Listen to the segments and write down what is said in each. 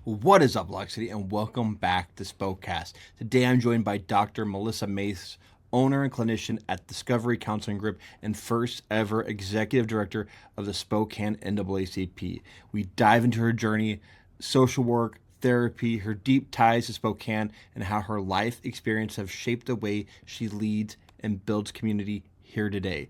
What is up, Lock City, and welcome back to Spokecast. Today I'm joined by Dr. Melissa Mace, owner and clinician at Discovery Counseling Group and first ever executive director of the Spokane NAACP. We dive into her journey, social work, therapy, her deep ties to Spokane, and how her life experience have shaped the way she leads and builds community here today.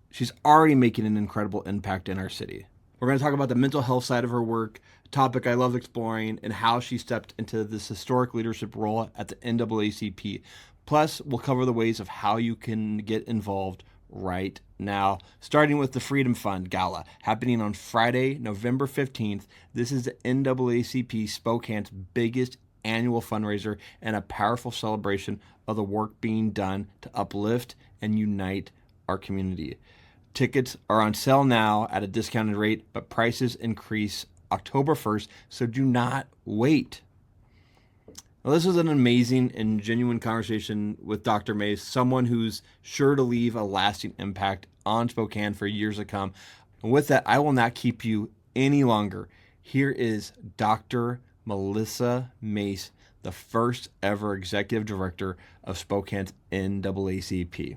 She's already making an incredible impact in our city. We're going to talk about the mental health side of her work, a topic I love exploring, and how she stepped into this historic leadership role at the NAACP. Plus, we'll cover the ways of how you can get involved right now, starting with the Freedom Fund Gala happening on Friday, November 15th. This is the NAACP Spokane's biggest annual fundraiser and a powerful celebration of the work being done to uplift and unite our community. Tickets are on sale now at a discounted rate, but prices increase October 1st, so do not wait. Well, this was an amazing and genuine conversation with Dr. Mace, someone who's sure to leave a lasting impact on Spokane for years to come. And with that, I will not keep you any longer. Here is Dr. Melissa Mace, the first ever executive director of Spokane's NAACP.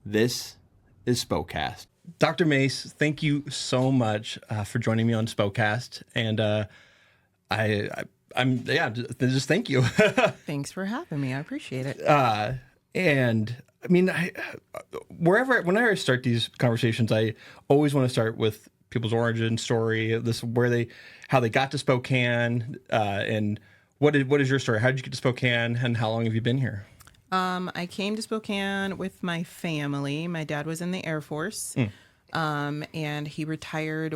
This is Spokecast. Dr. Mace, thank you so much for joining me on Spokecast, and just thank you. Thanks for having me. I appreciate it. And I mean, whenever I start these conversations, I always want to start with people's origin story, how they got to Spokane, and what is your story? How did you get to Spokane, and how long have you been here? I came to Spokane with my family. My dad was in the Air Force, and he retired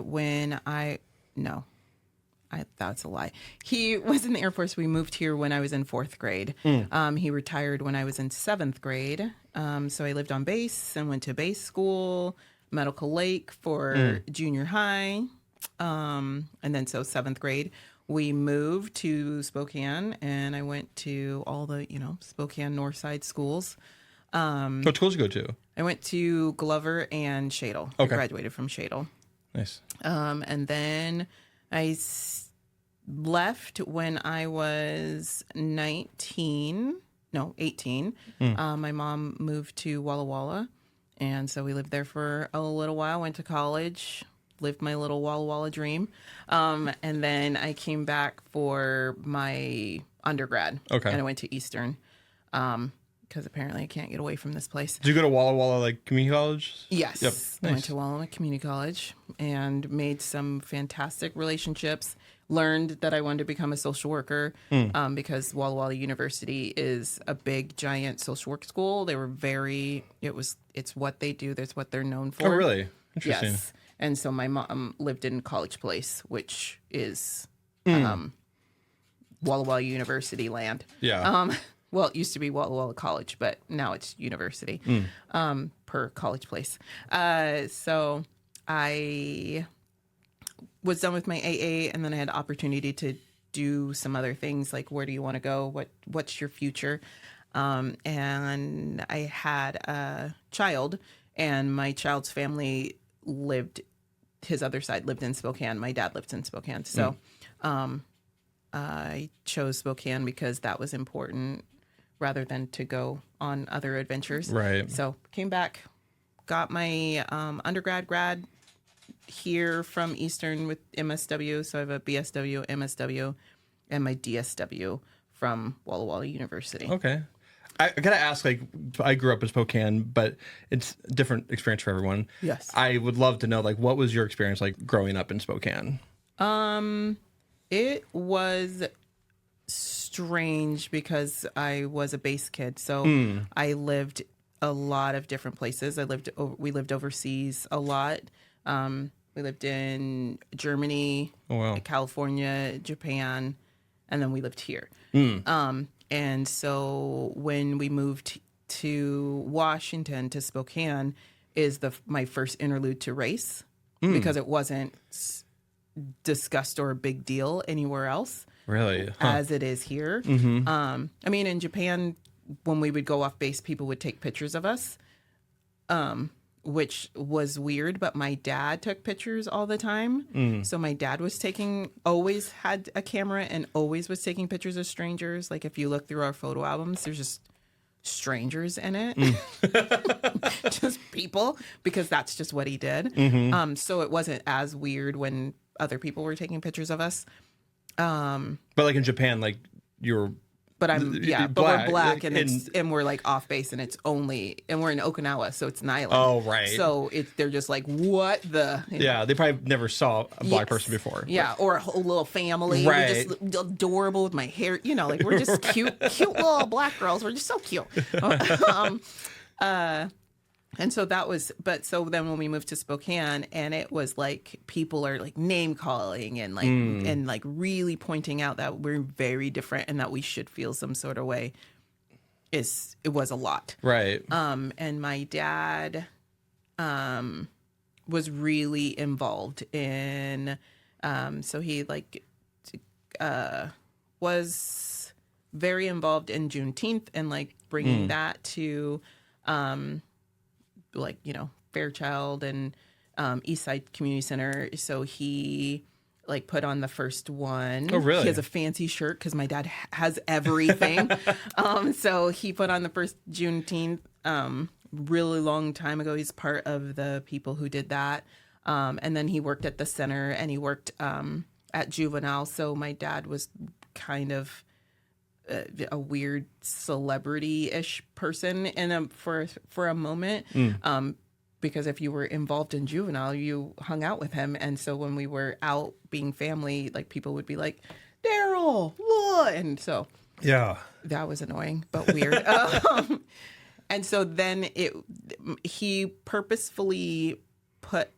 that's a lie. He was in the Air Force. We moved here when I was in 4th grade. He retired when I was in 7th grade. So I lived on base and went to base school, Medical Lake for junior high. And then 7th grade, we moved to Spokane, and I went to all the, Spokane North Side schools. What schools did you go to? I went to Glover and Shadle. Okay. I graduated from Shadle. Nice. And then I left when I was 18. My mom moved to Walla Walla, and so we lived there for a little while, went to college, lived my little Walla Walla dream. And then I came back for my undergrad. Okay. And I went to Eastern because apparently I can't get away from this place. Did you go to Walla Walla community college? Yes. Yep. I Nice. went to Walla Walla Community College and made some fantastic relationships. Learned that I wanted to become a social worker because Walla Walla University is a big, giant social work school. They were it's what they do. That's what they're known for. Oh, really? Interesting. Yes. And so my mom lived in College Place, which is Walla Walla University land. Yeah. Well, it used to be Walla Walla College, but now it's university per College Place. So I was done with my AA, and then I had the opportunity to do some other things like, where do you want to go? What's your future? And I had a child, and my child's family his other side lived in Spokane. My dad lived in Spokane. So I chose Spokane because that was important rather than to go on other adventures. Right. So came back, got my grad here from Eastern with MSW. So I have a BSW, MSW, and my DSW from Walla Walla University. Okay. I gotta ask, I grew up in Spokane, but it's a different experience for everyone. Yes. I would love to know, what was your experience like growing up in Spokane? It was strange because I was a base kid. So I lived a lot of different places. We lived overseas a lot. We lived in Germany, California, Japan, and then we lived here. And so when we moved to Washington, to Spokane, is my first interlude to race because it wasn't discussed or a big deal anywhere else. Really? As it is here. I mean, in Japan, when we would go off base, people would take pictures of us. which was weird, but my dad took pictures all the time. So my dad always had a camera and always was taking pictures of strangers. Like if you look through our photo albums, there's just strangers in it, just people, because that's just what he did. So it wasn't as weird when other people were taking pictures of us. But like in Japan, like you're. But we're black and we're like off base and we're in Okinawa, so it's an island. Oh, right. So they're just like, what the? Yeah, they probably never saw a black person before. Yeah, or a whole little family. Right. We're just adorable with my hair. Like we're just cute little black girls. We're just so cute. And so so then when we moved to Spokane, and it was like people are like name calling and like and like really pointing out that we're very different and that we should feel some sort of way. It was a lot. Right. And my dad was really involved in so he was very involved in Juneteenth and like bringing that to Fairchild and Eastside Community Center. So he like put on the first one. Oh, really? He has a fancy shirt because my dad has everything. So he put on the first Juneteenth really long time ago. He's part of the people who did that. And then he worked at the center and he worked at Juvenile. So my dad was kind of a weird celebrity-ish person for a moment. Because if you were involved in Juvenile, you hung out with him. And so when we were out being family, like people would be like, Daryl, what? And so that was annoying, but weird. And so then he purposefully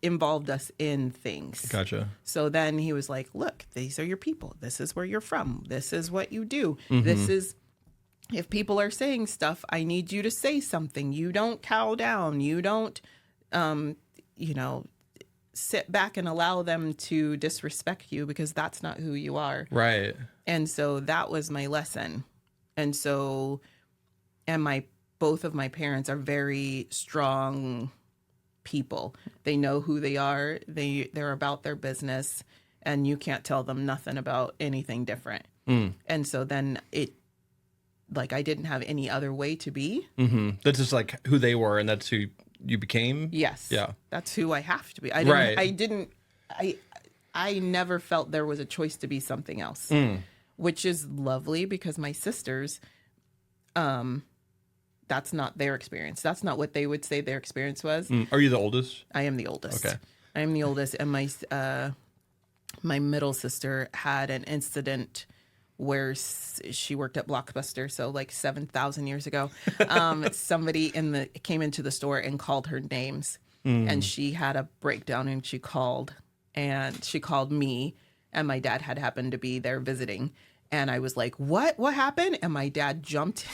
involved us in things. Gotcha. So then he was like, look, these are your people. This is where you're from. This is what you do. This is, if people are saying stuff, I need you to say something. You don't cow down. You don't, sit back and allow them to disrespect you because that's not who you are. Right. And so that was my lesson. And so, both of my parents are very strong people. They know who they are. They're about their business, and you can't tell them nothing about anything different. And so then I didn't have any other way to be. That's just like who they were, and that's who you became. Yes. Yeah. That's who I have to be. I never felt there was a choice to be something else, which is lovely because my sisters, that's not their experience. That's not what they would say their experience was. Are you the oldest? I am the oldest. Okay. I am the oldest, and my middle sister had an incident where she worked at Blockbuster, so like 7,000 years ago. Somebody came into the store and called her names, and she had a breakdown, and she called me, and my dad had happened to be there visiting, and I was like, "What happened?" And my dad jumped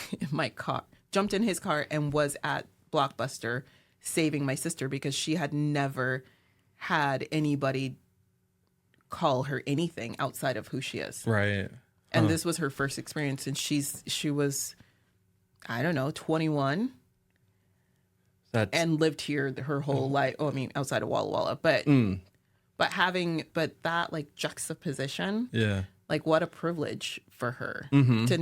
in his car and was at Blockbuster saving my sister because she had never had anybody call her anything outside of who she is. Right. And this was her first experience, and she was, I don't know, 21, and lived here her whole life. Oh, I mean, outside of Walla Walla, but that like juxtaposition, like what a privilege for her to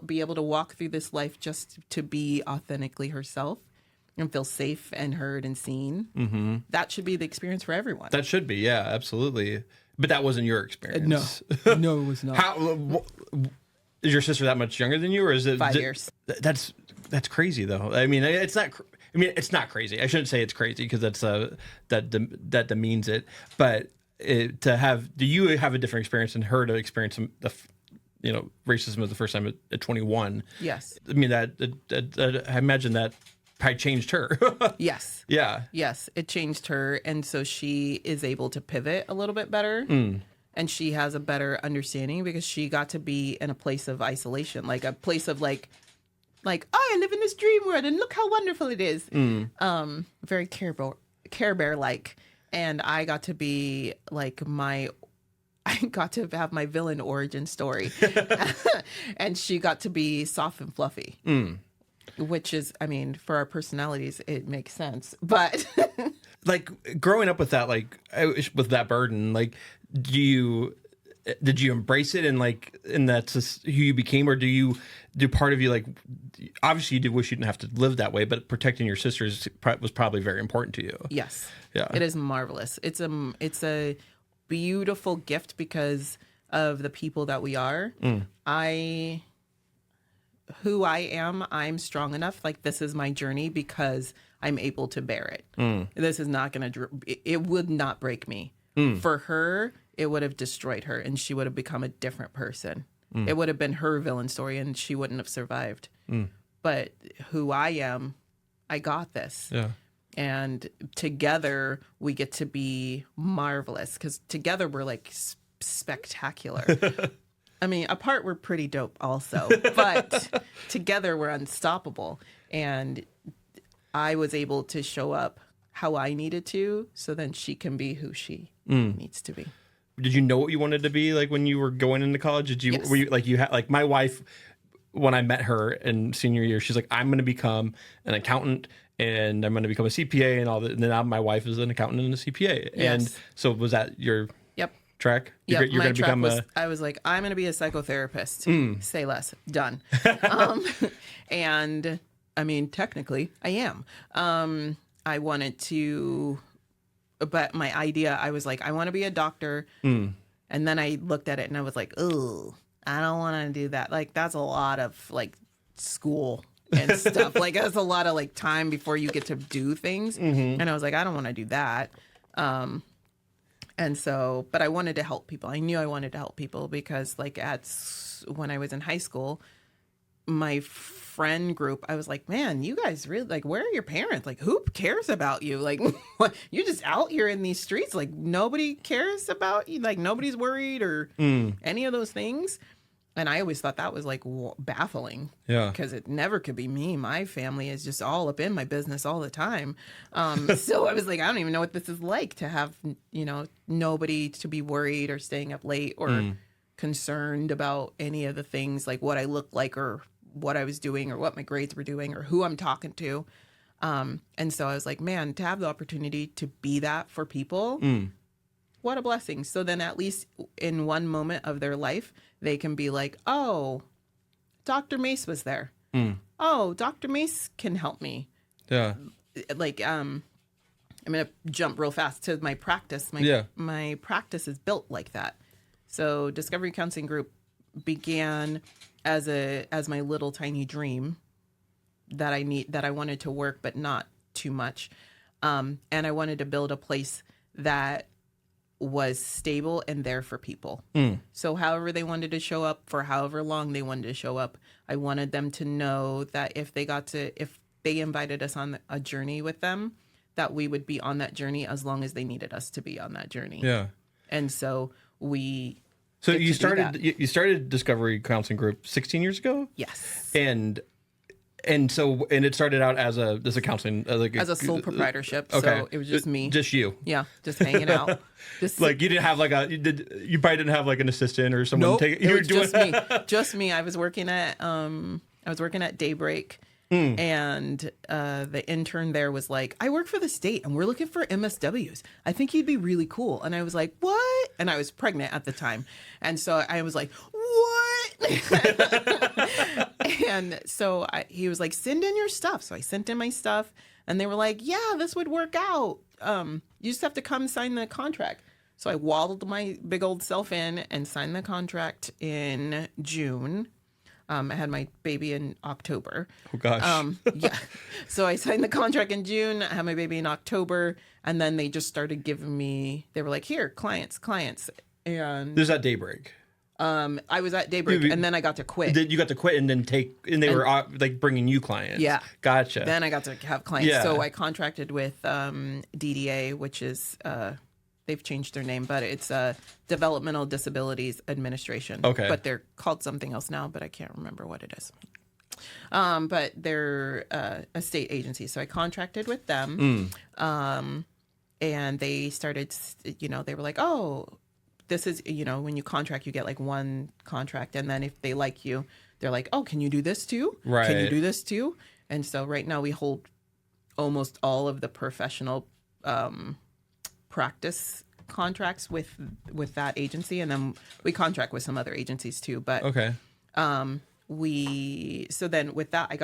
be able to walk through this life just to be authentically herself and feel safe and heard and seen. That should be the experience for everyone. That should be, yeah, absolutely. But that wasn't your experience. No, it was not. Is your sister that much younger than you, or is it 5 years? That's crazy, though. I mean, it's not. It's not crazy. I shouldn't say it's crazy because that demeans it. But do you have a different experience than her to experience racism for the first time at 21? Yes. I mean that I imagine that probably changed her. Yes. Yeah. Yes, it changed her, and so she is able to pivot a little bit better, and she has a better understanding because she got to be in a place of isolation, like a place of like, oh, I live in this dream world, and look how wonderful it is. Very Care Bear like, and I got to be like I got to have my villain origin story, and she got to be soft and fluffy. Which is, I mean, for our personalities, it makes sense. But like growing up with that, like with that burden, like did you embrace it and that's just who you became, or do part of you like obviously you did wish you didn't have to live that way, but protecting your sisters was probably very important to you? yes, yeah, it is marvelous. It's a beautiful gift because of the people that we are. Who I am, I'm strong enough. Like, this is my journey because I'm able to bear it. This is not going to, it would not break me. For her, it would have destroyed her and she would have become a different person. It would have been her villain story and she wouldn't have survived. But who I am, I got this. Yeah. And together we get to be marvelous because together we're like spectacular. I mean, apart we're pretty dope also, but together we're unstoppable. And I was able to show up how I needed to, so then she can be who she needs to be. Did you know what you wanted to be like when you were going into college? Yes. Were you like you had like my wife when I met her in senior year, she's like, I'm going to become an accountant and I'm going to become a CPA and all that. And then now my wife is an accountant and a CPA. Yes. And so was that your track? Yeah, you're going to become I was like, I'm going to be a psychotherapist. Say less. Done. And I mean, technically, I am. I wanted to, but my idea, I was like, I want to be a doctor. And then I looked at it and I was like, oh, I don't want to do that. Like, that's a lot of like school and stuff. Like, that's a lot of like time before you get to do things. And I was like, I don't want to do that. And so, but I wanted to help people. I knew I wanted to help people because like when I was in high school, my friend group, I was like, man, you guys really like, where are your parents? Like, who cares about you? Like, what, you're just out here in these streets. Like, nobody cares about you. Like, nobody's worried or any of those things. And I always thought that was like baffling. Yeah. Because it never could be me. My family is just all up in my business all the time. So I was like, I don't even know what this is like to have, nobody to be worried or staying up late or concerned about any of the things like what I look like or what I was doing or what my grades were doing or who I'm talking to. And so I was like, man, to have the opportunity to be that for people, what a blessing. So then at least in one moment of their life, they can be like, oh, Dr. Mace was there. Oh, Dr. Mace can help me. Yeah. Like, I'm going to jump real fast to my practice. My practice is built like that. So Discovery Counseling Group began as my little tiny dream that I wanted to work, but not too much. And I wanted to build a place that was stable and there for people. So however they wanted to show up for however long they wanted to show up, I wanted them to know that if they invited us on a journey with them, that we would be on that journey as long as they needed us to be on that journey. Yeah. And so you started Discovery Counseling Group 16 years ago? Yes. And so it started out as a counseling as a sole proprietorship. Okay. So it was just me. Just you. Yeah, just hanging out. Just like you didn't have you probably didn't have like an assistant or someone take it. You were doing just me. Just me. I was working at Daybreak. And the intern there was like, I work for the state and we're looking for MSWs. I think you'd be really cool. And I was like, what? And I was pregnant at the time. And so I was like, what? And so he was like, send in your stuff. So I sent in my stuff and they were like, yeah, this would work out. You just have to come sign the contract. So I waddled my big old self in and signed the contract in June. I had my baby in October. Oh, gosh. Yeah. So I signed the contract in June. I had my baby in October. And then they just started giving me, they were like, here, clients. And there's that Daybreak. I was at Daybreak and then I got to quit. You got to quit and then they were like bringing you clients. Yeah. Gotcha. Then I got to have clients. Yeah. So I contracted with DDA, which is, they've changed their name, but it's Developmental Disabilities Administration. Okay. But they're called something else now, but I can't remember what it is. But they're a state agency. So I contracted with them. And they started, they were like, oh, this is, when you contract, you get like one contract. And then if they like you, they're like, oh, can you do this too? Right. Can you do this too? And so right now we hold almost all of the professional practice contracts with that agency, and then we contract with some other agencies too. But Okay. so then with that, I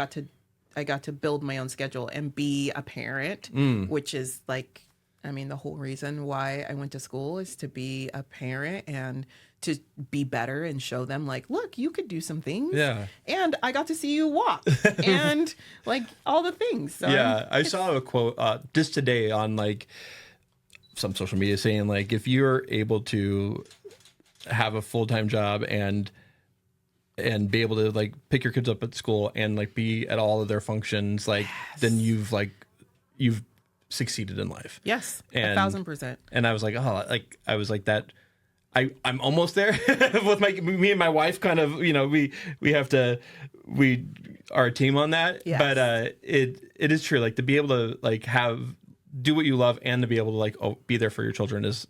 got to build my own schedule and be a parent, which is like, I mean, the whole reason why I went to school is to be a parent and to be better and show them like, look, you could do some things. Yeah. And I got to see you walk and like all the things. So Yeah. I saw a quote just today on like some social media saying like, if you're able to have a full-time job and be able to like pick your kids up at school and like be at all of their functions, like then you've succeeded in life. Yes, And 1,000%. And I was like, I was like that. I'm almost there with me and my wife. Kind of, we are a team on that. Yes. But it is true. Like to be able to like do what you love and to be able to like be there for your children is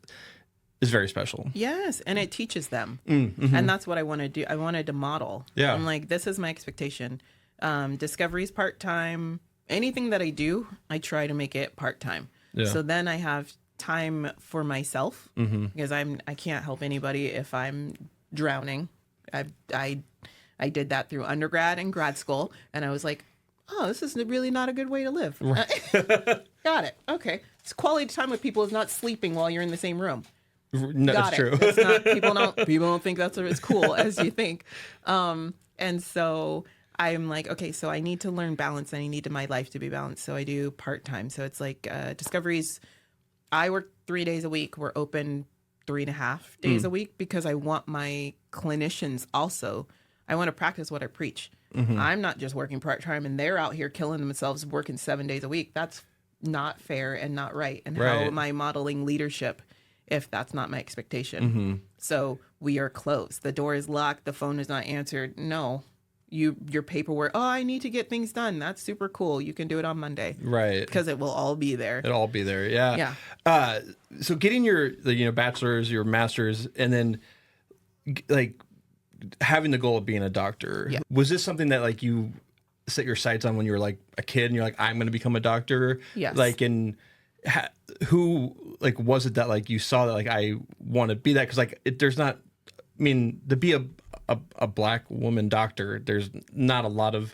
very special. Yes, and it teaches them. Mm-hmm. And that's what I want to do. I wanted to model. Yeah. I'm like, this is my expectation. Discovery's part-time. Anything that I do, I try to make it part-time. Yeah. So then I have time for myself because I can't help anybody if I'm drowning. I did that through undergrad and grad school, and I was like, oh, this is really not a good way to live. Right. Got it. Okay. It's quality time with people is not sleeping while you're in the same room. No, Got that's it. true. It's not, people don't think that's as cool as you think. And so I'm like, okay, so I need to learn balance and I need my life to be balanced. So I do part-time. So it's like Discoveries. I work 3 days a week. We're open 3.5 days a week because I want my clinicians also. I want to practice what I preach. I'm not just working part-time and they're out here killing themselves working 7 days a week. That's not fair and not right. And how am I modeling leadership if that's not my expectation? So we are closed. The door is locked. The phone is not answered. No. Your paperwork, oh, I need to get things done. That's super cool. You can do it on Monday. Right. Because it will all be there. It'll all be there. Yeah. Yeah. So getting your bachelor's, your master's, and then like having the goal of being a doctor, was this something that like you set your sights on when you were like a kid and you're like, I'm going to become a doctor? Yes. Like, and who like was it that like you saw that like I want to be that? Because like there's not, I mean, to be a black woman doctor, there's not a lot of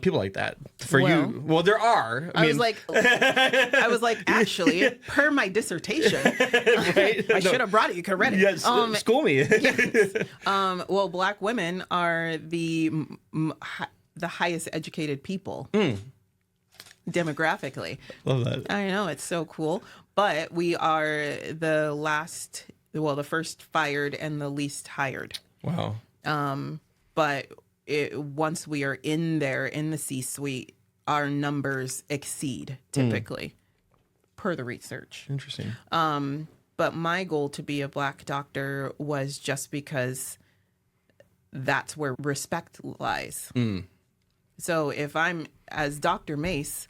people like that. For you, well, there are. I mean, I was like, actually, per my dissertation, right? I should have brought it. You could have read it. Yes, school me. Yes. Well, black women are the highest educated people demographically. Love that. I know, it's so cool. But we are the first fired and the least hired. Wow. But once we are in the C-suite, our numbers exceed typically per the research. Interesting. But my goal to be a black doctor was just because that's where respect lies. So if I'm as Dr. Mace,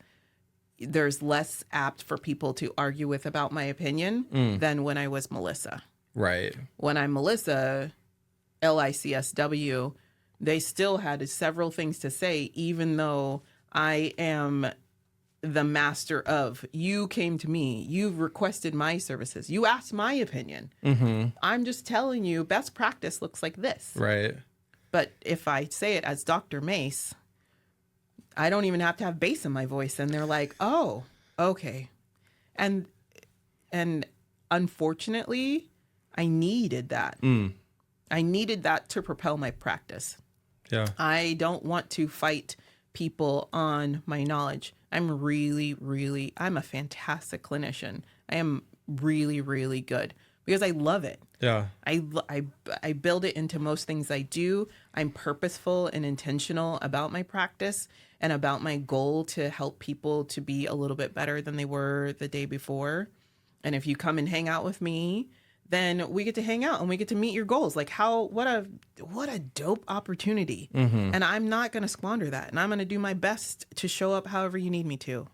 there's less apt for people to argue with about my opinion than when I was Melissa. Right. When I'm Melissa, LICSW, they still had several things to say, even though I am the master of, you came to me, you've requested my services, you asked my opinion. I'm just telling you, best practice looks like this. Right. But if I say it as Dr. Mace, I don't even have to have bass in my voice. And they're like, oh, okay. And unfortunately, I needed that. I needed that to propel my practice. Yeah. I don't want to fight people on my knowledge. I'm a fantastic clinician. I am really, really good because I love it. Yeah. I build it into most things I do. I'm purposeful and intentional about my practice and about my goal to help people to be a little bit better than they were the day before. And if you come and hang out with me, then we get to hang out and we get to meet your goals. Like what a dope opportunity. And I'm not going to squander that. And I'm going to do my best to show up however you need me to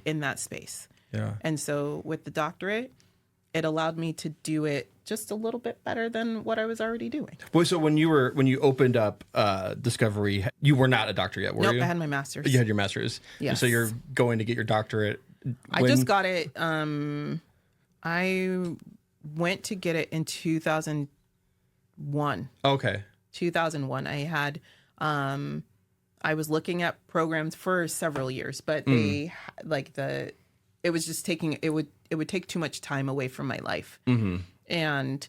in that space. Yeah. And so with the doctorate, it allowed me to do it just a little bit better than what I was already doing. Well, so when you opened up Discovery, you were not a doctor yet, were Nope, you? I had my master's. You had your master's. Yes. So you're going to get your doctorate. I just got it. I went to get it in 2001. Okay. 2001. I had, I was looking at programs for several years, but they it was just it would take too much time away from my life. Mm-hmm. And,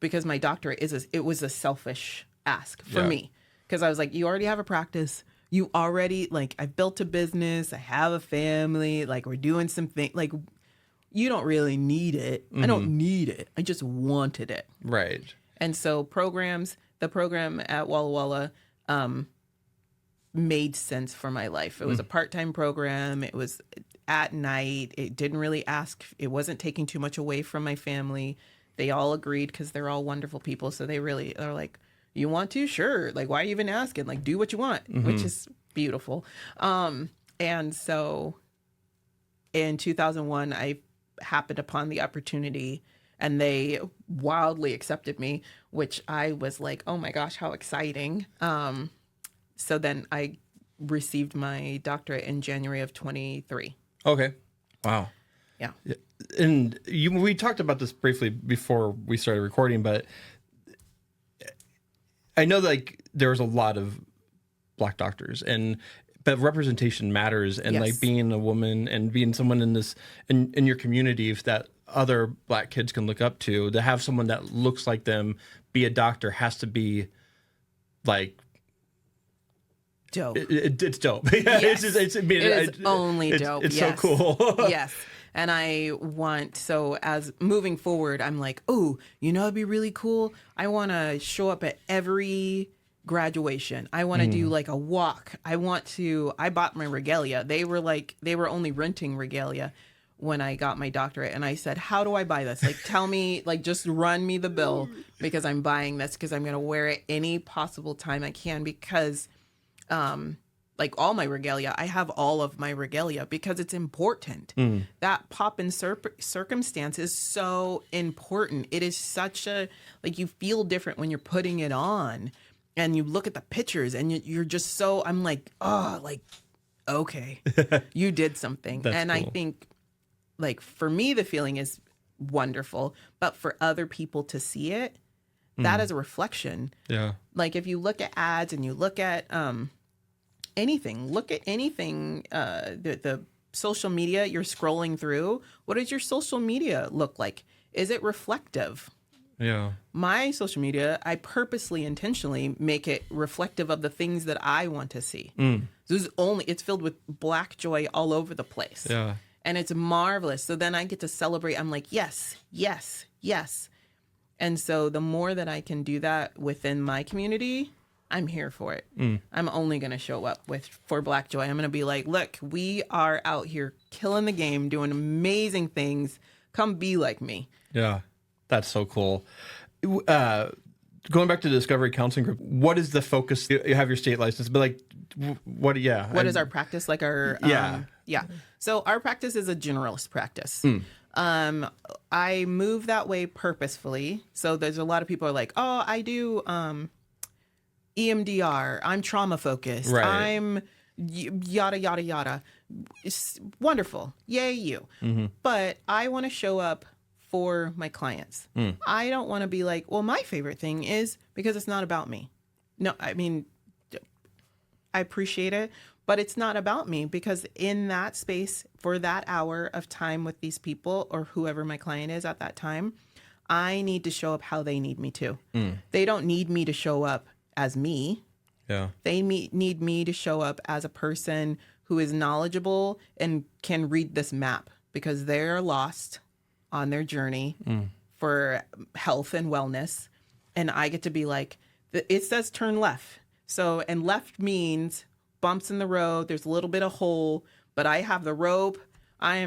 because my doctorate it was a selfish ask for me. Cause I was like, you already have a practice. You already, like, I've built a business. I have a family. Like, we're doing something. Like, you don't really need it. I don't need it. I just wanted it. Right. And so the program at Walla Walla made sense for my life. It was a part-time program. It was at night. It didn't really it wasn't taking too much away from my family. They all agreed because they're all wonderful people. So they're like, you want to? Sure. Like, why are you even asking? Like, do what you want, which is beautiful. And so in 2001, I happened upon the opportunity and they wildly accepted me, which I was like, oh my gosh, how exciting. So then I received my doctorate in January of 23. Okay. Wow. Yeah. And we talked about this briefly before we started recording, but I know like there's a lot of Black doctors but representation matters, and Yes. like being a woman and being someone in your community, if that other Black kids can look up to have someone that looks like them be a doctor has to be like dope. It's dope. Yeah, Yes. it's only dope. It's Yes. so cool. Yes. And as moving forward, I'm like, oh, it'd be really cool. I want to show up at every graduation. I want to do like a walk. I bought my regalia. They were only renting regalia when I got my doctorate. And I said, how do I buy this? Like, tell me, like, just run me the bill because I'm buying this because I'm going to wear it any possible time I can because, like all my regalia, I have all of my regalia because it's important. That pop in circumstance is so important. It is such like you feel different when you're putting it on and you look at the pictures and you're just so, I'm like, oh, like, okay, you did something. And cool. I think like for me, the feeling is wonderful, but for other people to see it, that is a reflection. Yeah. Like if you look at ads and you look at, anything, the social media you're scrolling through, what does your social media look like? Is it reflective? Yeah. My social media, I purposely, intentionally make it reflective of the things that I want to see. It's filled with Black joy all over the place. Yeah. And it's marvelous. So then I get to celebrate. I'm like, yes, yes, yes. And so the more that I can do that within my community, I'm here for it. I'm only going to show up for Black joy. I'm going to be like, look, we are out here killing the game, doing amazing things. Come be like me. Yeah, that's so cool. Going back to the Discovery Counseling Group, what is the focus? You have your state license, but like, what is our practice? Like our, yeah. So our practice is a generalist practice. I move that way purposefully. So there's a lot of people are like, oh, I do, EMDR, I'm trauma focused, right. I'm yada, yada, yada. It's wonderful. Yay, you. But I want to show up for my clients. I don't want to be like, well, my favorite thing is because it's not about me. No, I mean, I appreciate it, but it's not about me because in that space for that hour of time with these people or whoever my client is at that time, I need to show up how they need me to. They don't need me to show up as me. Yeah. They need me to show up as a person who is knowledgeable and can read this map because they're lost on their journey for health and wellness. And I get to be like, it says turn left. So, and left means bumps in the road. There's a little bit of hole, but I have the rope. I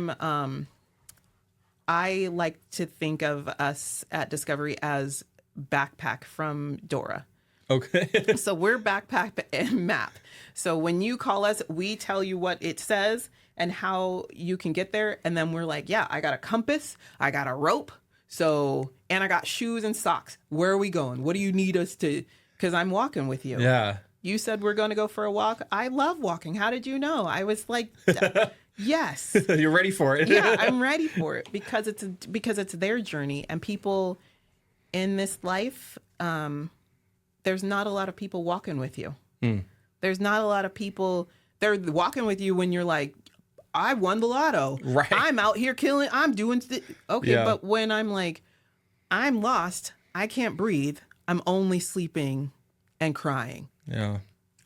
like to think of us at Discovery as Backpack from Dora. Okay. So we're Backpack and Map. So when you call us, we tell you what it says and how you can get there. And then we're like, yeah, I got a compass. I got a rope. So, and I got shoes and socks. Where are we going? What do you need us to? Because I'm walking with you. Yeah. You said we're going to go for a walk. I love walking. How did you know? I was like, yes. You're ready for it. Yeah, I'm ready for it because it's their journey, and people in this life, there's not a lot of people walking with you. There's not a lot of people. They're walking with you when you're like, I won the lotto. Right. I'm out here killing. I'm doing. Okay, but when I'm like, I'm lost. I can't breathe. I'm only sleeping and crying. Yeah.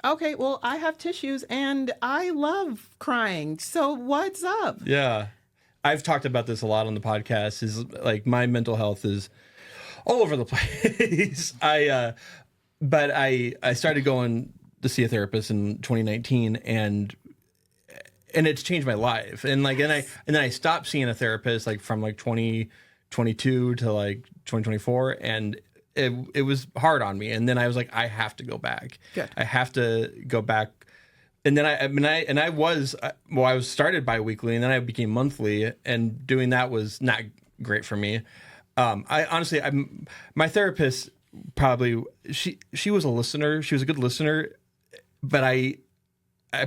Okay, well, I have tissues and I love crying. So what's up? Yeah. I've talked about this a lot on the podcast, is like my mental health is all over the place. But I started going to see a therapist in 2019, and it's changed my life. And like, and then I stopped seeing a therapist like from like 2022 to like 2024, and it was hard on me. And then I was like, I have to go back. Good. I have to go back. And then I was started bi-weekly, and then I became monthly, and doing that was not great for me. My therapist probably, she was a listener. She was a good listener, but I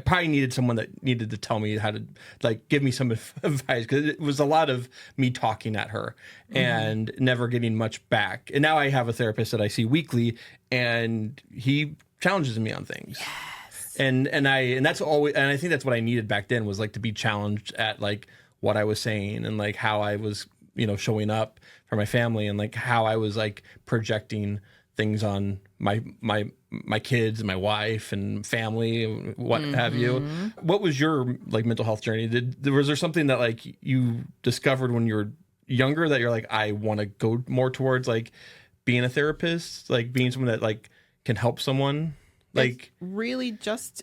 probably needed someone that needed to tell me how to, like, give me some advice, because it was a lot of me talking at her and never getting much back. And now I have a therapist that I see weekly, and he challenges me on things. Yes. And that's always, and I think that's what I needed back then, was like to be challenged at like what I was saying, and like how I was, showing up for my family, and like how I was like projecting things on my kids and my wife and family and what have you. What was your like mental health journey? Was there something that like you discovered when you were younger that you're like, I want to go more towards like being a therapist, like being someone that like can help someone? Like, it's really just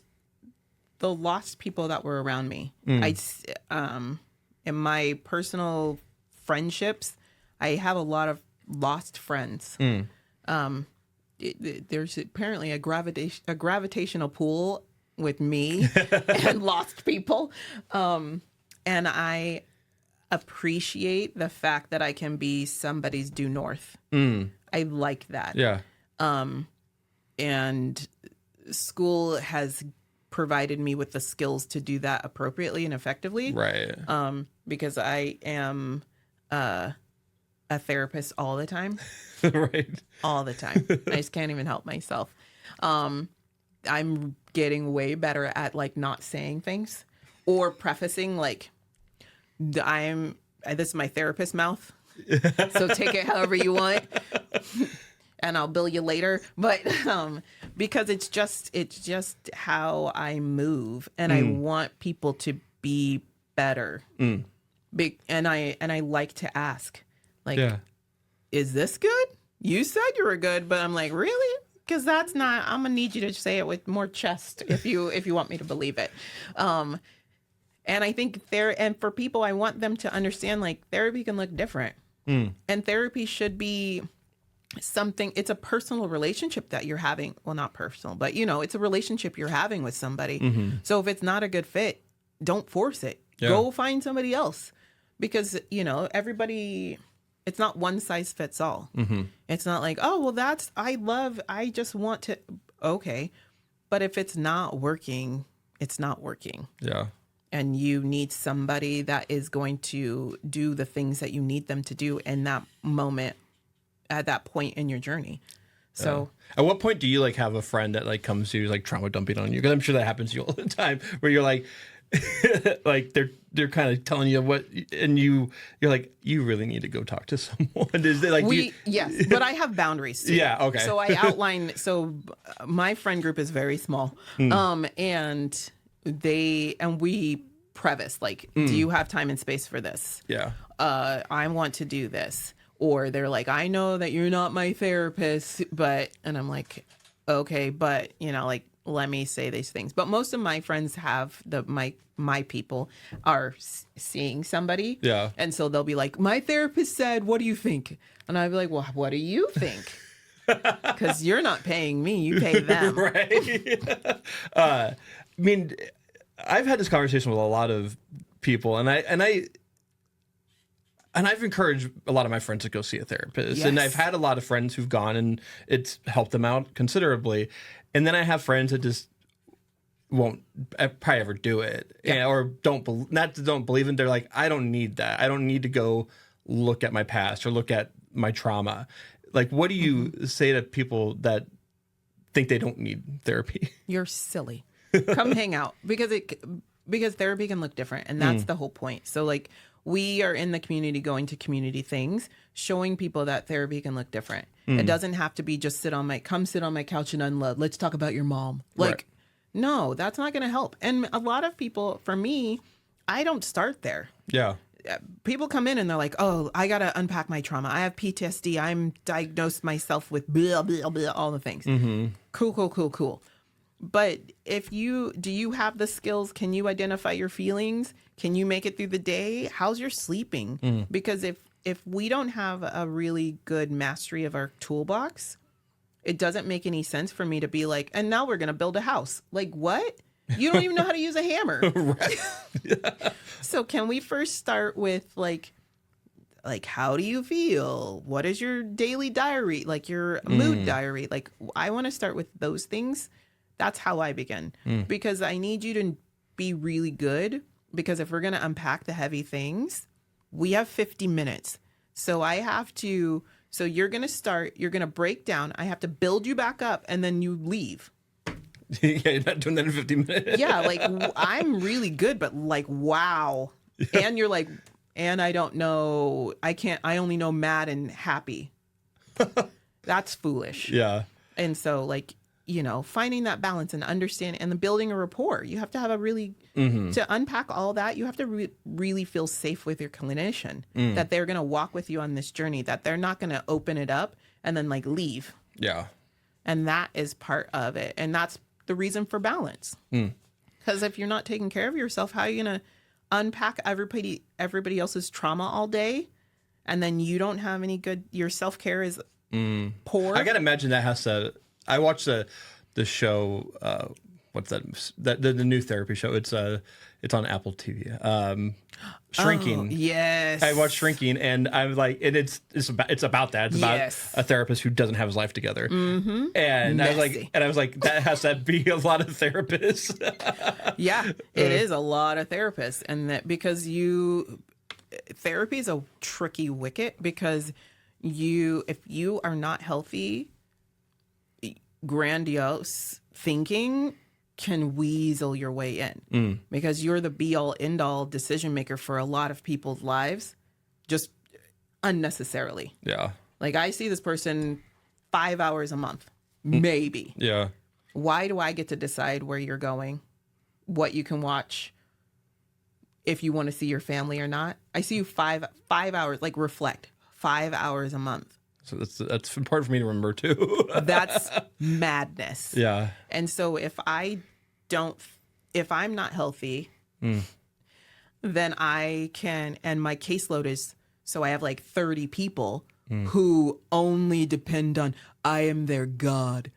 the lost people that were around me. In my personal friendships, I have a lot of lost friends. There's apparently a gravitational pull with me and lost people. And I appreciate the fact that I can be somebody's due north. I like that. yeah. And school has provided me with the skills to do that appropriately and effectively. Right. Because I am a therapist all the time. Right. All the time. I just can't even help myself. I'm getting way better at like not saying things or prefacing like, this is my therapist mouth. So take it however you want. And I'll bill you later. But because it's just how I move, and I want people to be better. And I like to ask, like, is this good? You said you were good, but I'm like, really? Because that's not. I'm gonna need you to say it with more chest if you want me to believe it. And I think and for people, I want them to understand like therapy can look different, and therapy should be something. It's a personal relationship that you're having. Well, not personal, but it's a relationship you're having with somebody. So if it's not a good fit, don't force it. Go find somebody else, because everybody. It's not one size fits all. It's not like, oh, well, I just want to, okay. But if it's not working, it's not working. Yeah. And you need somebody that is going to do the things that you need them to do in that moment, at that point in your journey. So at what point do you like have a friend that like comes to you like trauma dumping on you? Because I'm sure that happens to you all the time, where you're like, like they're kind of telling you what, and you're like, you really need to go talk to someone. Is it like yes, but I have boundaries too. Yeah, okay. So I outline. So my friend group is very small, and we preface like, do you have time and space for this? Yeah. I want to do this, or they're like, I know that you're not my therapist, and I'm like, okay, but like, let me say these things. But most of my friends have my people are seeing somebody. Yeah. And so they'll be like, my therapist said, what do you think? And I'll be like, well, what do you think? Because you're not paying me, you pay them. Right. I mean, I've had this conversation with a lot of people, and I And I've encouraged a lot of my friends to go see a therapist. Yes. And I've had a lot of friends who've gone and it's helped them out considerably. And then I have friends that just won't probably ever do it. Or don't believe it. They're like, I don't need that. I don't need to go look at my past or look at my trauma. Like, what do you say to people that think they don't need therapy? You're silly. Come hang out because therapy can look different, and that's the whole point. So like we are in the community going to community things, showing people that therapy can look different. It doesn't have to be just sit on my couch and unload. Let's talk about your mom. Like, no, that's not going to help. And a lot of people, for me, I don't start there. Yeah. People come in and they're like, oh, I got to unpack my trauma. I have PTSD. I'm diagnosed myself with blah, blah, blah, all the things. Cool. But do you have the skills? Can you identify your feelings? Can you make it through the day? How's your sleeping? Because if we don't have a really good mastery of our toolbox, it doesn't make any sense for me to be like, and now we're going to build a house. Like, what? You don't even know how to use a hammer. Right. So can we first start with like, how do you feel? What is your daily diary? Like your mood diary? Like, I want to start with those things. That's how I begin, because I need you to be really good, because if we're going to unpack the heavy things, we have 50 minutes. So you're going to break down. I have to build you back up, and then you leave. Yeah, you're not doing that in 50 minutes. Yeah, like I'm really good, but like, wow. Yeah. And you're like, and I don't know, I only know mad and happy. That's foolish. Yeah. And so like, finding that balance and understanding and then building a rapport. You have to have to unpack all that. You have to really feel safe with your clinician, that they're going to walk with you on this journey, that they're not going to open it up and then like leave. Yeah. And that is part of it. And that's the reason for balance. Because if you're not taking care of yourself, how are you going to unpack everybody else's trauma all day? And then you don't have any good, your self-care is poor. I got to imagine that has to, I watched the show, what's that? The new therapy show. It's on Apple TV. Shrinking. Oh, yes. I watched Shrinking, and I'm like, and it's about that. It's about a therapist who doesn't have his life together. And Messy. I was like, that has to be a lot of therapists. Yeah, it is a lot of therapists, and that because therapy is a tricky wicket, because if you are not healthy, grandiose thinking can weasel your way in, because you're the be-all end-all decision maker for a lot of people's lives, just unnecessarily. Yeah. Like, I see this person 5 hours a month, maybe. Yeah. Why do I get to decide where you're going, what you can watch, if you want to see your family or not? I see you 5 hours, like, reflect, 5 hours a month. So that's important for me to remember too. That's madness. Yeah. And so if I'm not healthy, then I can, and my caseload is, so I have like 30 people who only depend on, I am their God.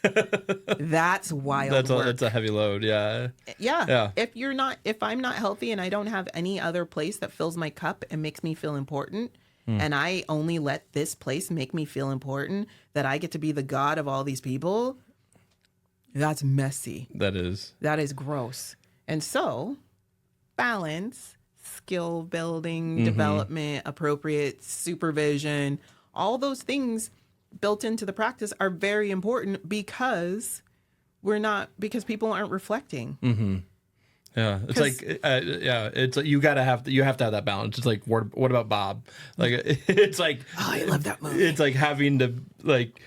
That's wild. That's a heavy load. Yeah. Yeah. If I'm not healthy and I don't have any other place that fills my cup and makes me feel important, and I only let this place make me feel important, that I get to be the God of all these people, that's messy. That is gross. And so, balance, skill building, development, appropriate supervision, all those things built into the practice are very important, because people aren't reflecting. Yeah, it's like it's like you have to have that balance. It's like, what about Bob? Like, it's like, oh, I love that movie. It's like having to, like,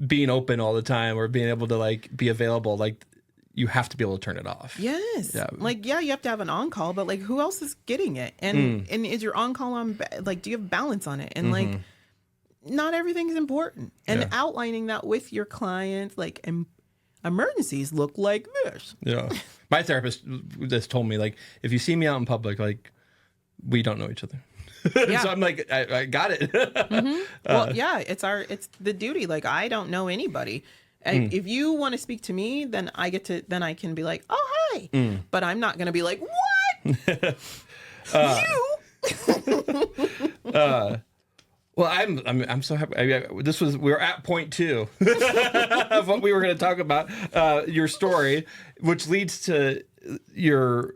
being open all the time, or being able to, like, be available. Like, you have to be able to turn it off. Yes. Yeah. Like, yeah, you have to have an on call, but like, who else is getting it? And is your on call on, like, do you have balance on it? And like, not everything is important. And outlining that with your clients, like, emergencies look like this. Yeah. My therapist just told me, like, if you see me out in public, like, we don't know each other. Yeah. So I'm like, I got it. Well, yeah, it's the duty. Like, I don't know anybody. And if you want to speak to me, then I can be like, oh, hi. But I'm not going to be like, what? You? Well, I'm so happy. We're at point 2 of what we were going to talk about, your story, which leads to your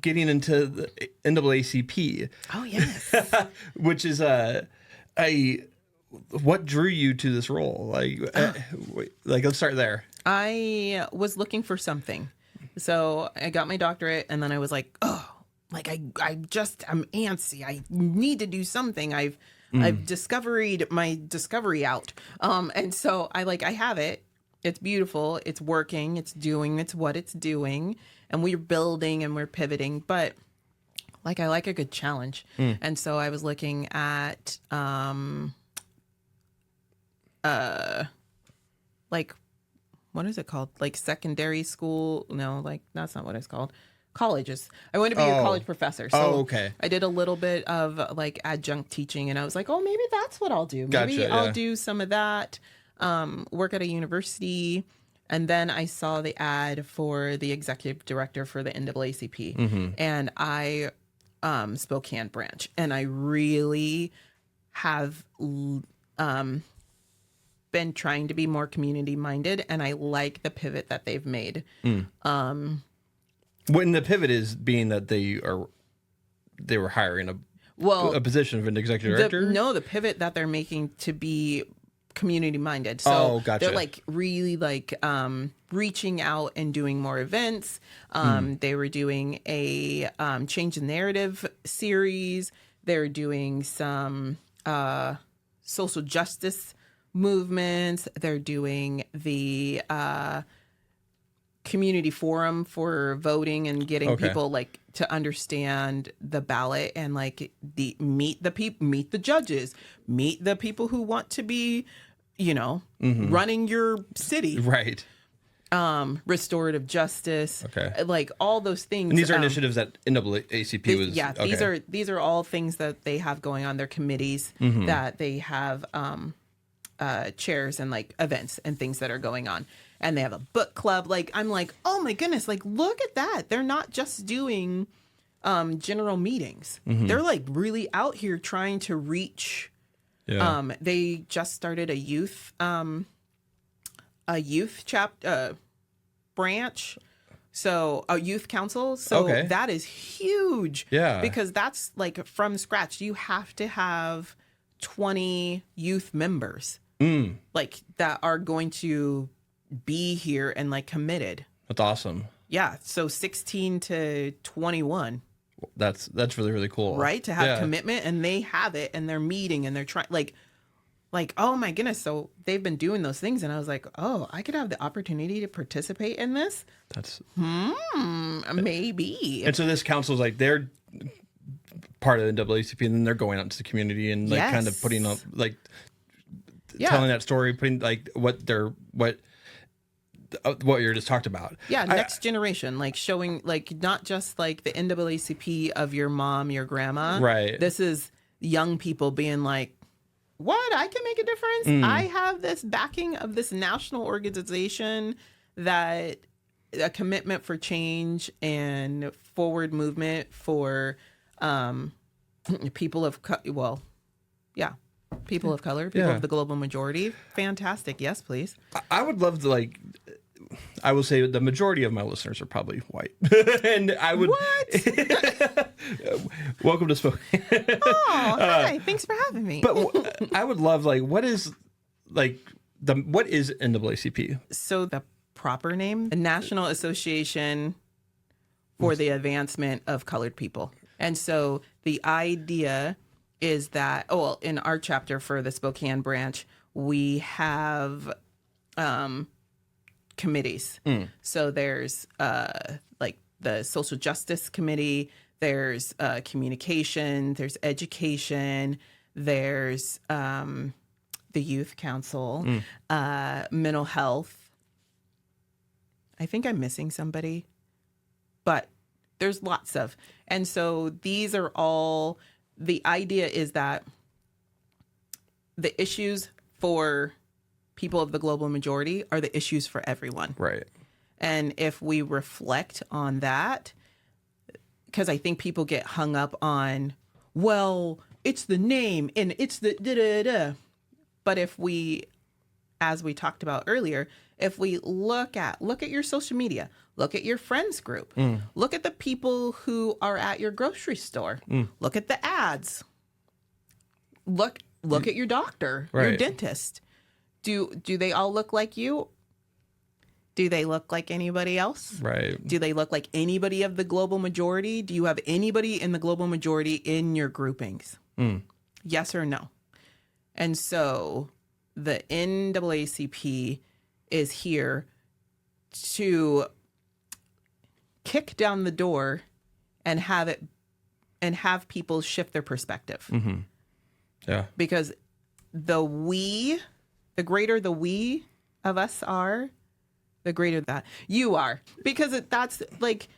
getting into the NAACP. Oh, yes. Which is what drew you to this role? Let's start there. I was looking for something. So I got my doctorate, and then I was like, oh, like I'm antsy. I need to do something. I've discovered my discovery out. And so I have it. It's beautiful. It's working. It's what it's doing. And we're building and we're pivoting. But I like a good challenge. And so I was looking at, what is it called? Like secondary school? No, that's not what it's called. Colleges. I want to be a college professor. So okay. I did a little bit of adjunct teaching, and I was like, oh, maybe that's what I'll do. Maybe I'll do some of that, work at a university. And then I saw the ad for the executive director for the NAACP, and I Spokane branch, and I really have been trying to be more community minded, and I like the pivot that they've made. When the pivot is being that they were hiring a position of an executive director. The pivot that they're making to be community minded. So gotcha. They're really reaching out and doing more events. They were doing a change the narrative series. They're doing some social justice movements. They're doing the community forum for voting and getting people to understand the ballot and meet the judges, meet the people who want to be, running your city. Right. Restorative justice. All those things. And these are initiatives that NAACP was. Yeah. These are all things that they have going on. Their committees that they have chairs and events and things that are going on. And they have a book club. I'm like, oh my goodness, look at that. They're not just doing general meetings. They're really out here trying to reach. Yeah. They just started a youth branch. So a youth council. So that is huge. Yeah. Because that's from scratch. You have to have 20 youth members that are going to be here and committed. That's awesome. Yeah. So 16 to 21. That's really, really cool. Right. To have commitment, and they have it, and they're meeting, and they're trying oh my goodness. So they've been doing those things. And I was like, oh, I could have the opportunity to participate in this. That's maybe. And so this council is they're part of the NAACP, and then they're going out into the community and kind of putting up telling that story, putting what you just talked about. Yeah, next generation, showing not just the NAACP of your mom, your grandma. Right. This is young people being what? I can make a difference. I have this backing of this national organization that a commitment for change and forward movement for people of people of color, people of the global majority. Fantastic. Yes, please. I would love to I will say the majority of my listeners are probably white. And I would. What? Welcome to Spokane. Oh, hi. Thanks for having me. But I would love what is NAACP? So the proper name, the National Association for the Advancement of Colored People. And so the idea is that, in our chapter for the Spokane branch, we have committees. So there's the social justice committee, there's communication, there's education, there's the youth council, mental health. I think I'm missing somebody, but there's lots of. And so these are all, the idea is that the issues for people of the global majority are the issues for everyone. Right. And if we reflect on that, because I think people get hung up on well, it's the name and it's the da-da-da. But if we, as we talked about earlier, if we look at your social media, look at your friends group, look at the people who are at your grocery store, look at the ads, look at your doctor, your dentist. Do they all look like you? Do they look like anybody else? Right. Do they look like anybody of the global majority? Do you have anybody in the global majority in your groupings? Yes or no? And so the NAACP is here to kick down the door and have people shift their perspective. Yeah. Because the greater the we of us are, the greater that you are. Because that's like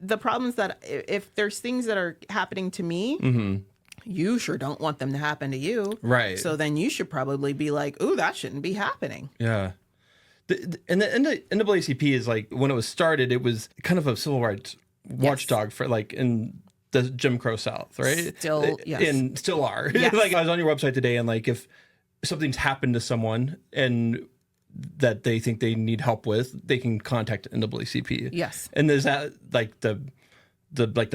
the problems that if there's things that are happening to me, you sure don't want them to happen to you. Right. So then you should probably be like, ooh, that shouldn't be happening. Yeah. And the NAACP is like, when it was started, it was kind of a civil rights watchdog for like in the Jim Crow South, right? Still, yes. And still are. Yes. Like I was on your website today and like if something's happened to someone and that they think they need help with, they can contact NAACP. Yes. And is that like the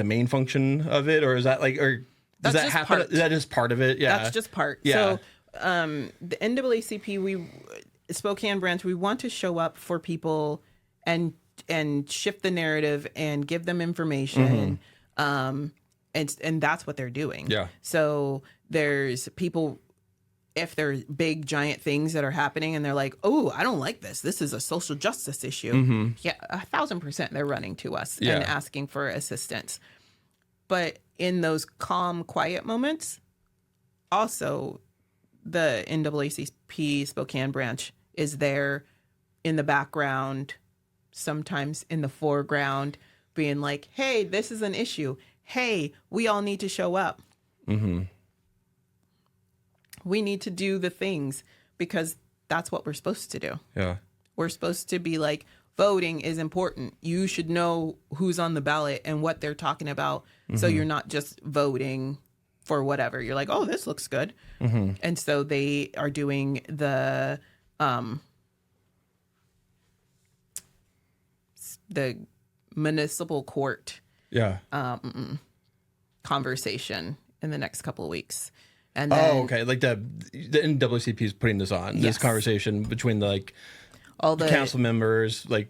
main function of it, or is that like, or does that happen? Is that just part of it? Yeah. That's just part. Yeah. So the NAACP, Spokane branch, we want to show up for people and shift the narrative and give them information. And that's what they're doing. Yeah. So there's people, if there's big giant things that are happening and they're like, oh, I don't like this. This is a social justice issue. Yeah, 1,000% they're running to us and asking for assistance. But in those calm, quiet moments, also the NAACP Spokane branch is there in the background, sometimes in the foreground, being like, hey, this is an issue. Hey, we all need to show up. We need to do the things because that's what we're supposed to do. Yeah. We're supposed to be like, voting is important. You should know who's on the ballot and what they're talking about. So you're not just voting for whatever. You're like, oh, this looks good. And so they are doing the municipal court conversation in the next couple of weeks. And then, okay. Like the NAACP is putting this on, this conversation between the like all the council members, like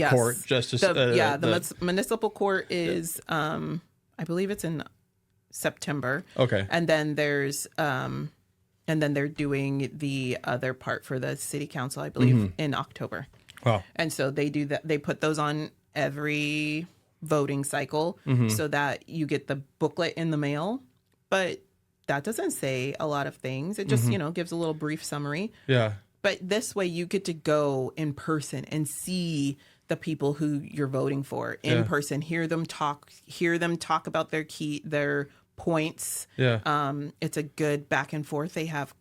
court justice. The municipal court is, I believe it's in September. Okay. And then there's, and then they're doing the other part for the city council, I believe, in October. Wow. And so they do that. They put those on every voting cycle so that you get the booklet in the mail. But that doesn't say a lot of things. It just, gives a little brief summary. Yeah. But this way you get to go in person and see the people who you're voting for in person, hear them talk about their points. Yeah. It's a good back and forth. They have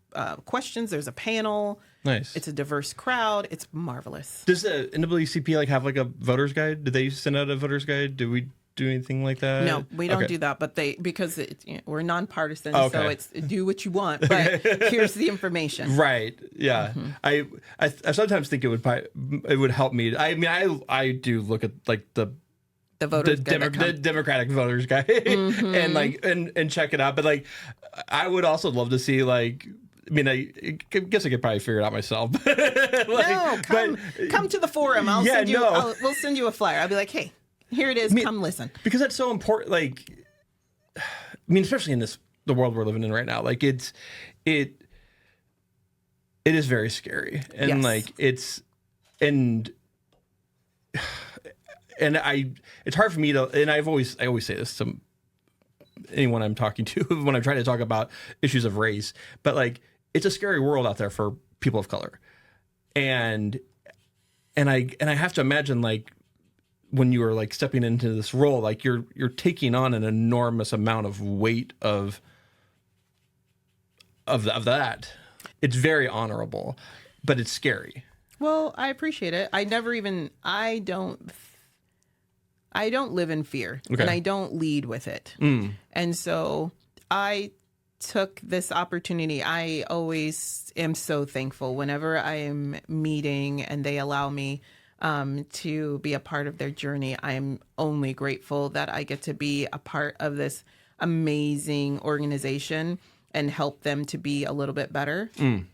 questions. There's a panel. Nice. It's a diverse crowd. It's marvelous. Does the NAACP like have like a voter's guide? Do they send out a voter's guide? Do we do anything like that? No, we don't do that. But because we're nonpartisan, so it's do what you want. But here's the information. Right. Yeah. I sometimes think it would help me. I mean, I do look at like the Democratic voters guide and like and check it out. But like, I would also love to see like. I mean, I guess I could probably figure it out myself. Come to the forum. We'll send you a flyer. I'll be like, hey, here it is. Come listen. Because that's so important. Like, I mean, especially in the world we're living in right now. Like, it is very scary, and like it's it's hard for me to. And I always say this to anyone I'm talking to when I'm trying to talk about issues of race, but like. It's a scary world out there for people of color. And I have to imagine like when you are like stepping into this role, like you're taking on an enormous amount of weight of that. It's very honorable, but it's scary. Well, I appreciate it. I don't live in fear and I don't lead with it. And so I took this opportunity, I always am so thankful whenever I am meeting and they allow me to be a part of their journey. I am only grateful that I get to be a part of this amazing organization and help them to be a little bit better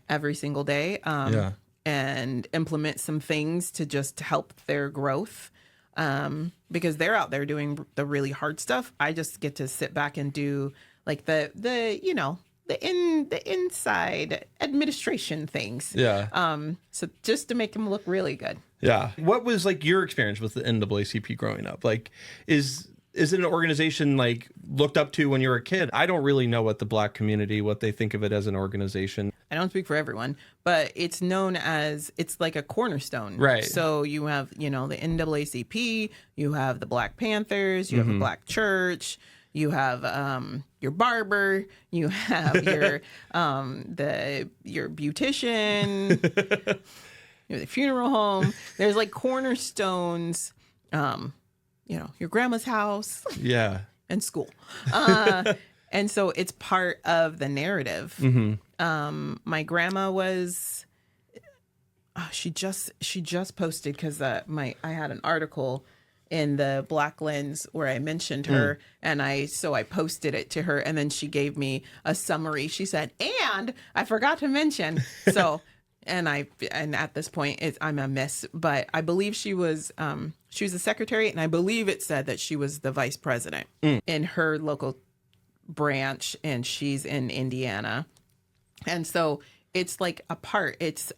every single day, and implement some things to just help their growth, because they're out there doing the really hard stuff. I just get to sit back and do like the inside administration things. So just to make them look really good. What was like your experience with the NAACP growing up? Like, is it an organization like looked up to when you were a kid? I don't really know what the Black community, what they think of it as an organization. I don't speak for everyone, but it's known as, it's like a cornerstone. Right. So you have, the NAACP, you have the Black Panthers, you have a Black church, you have your barber, you have your beautician, the funeral home. There's like cornerstones, your grandma's house. And school. And so it's part of the narrative. My grandma was, she just posted, because I had an article in the Black Lens where I mentioned her, and I posted it to her, and then she gave me a summary. She said, and I forgot to mention. So, and at this point I'm a miss, but I believe she was a secretary, and I believe it said that she was the vice president in her local branch, and she's in Indiana. And so it's like it's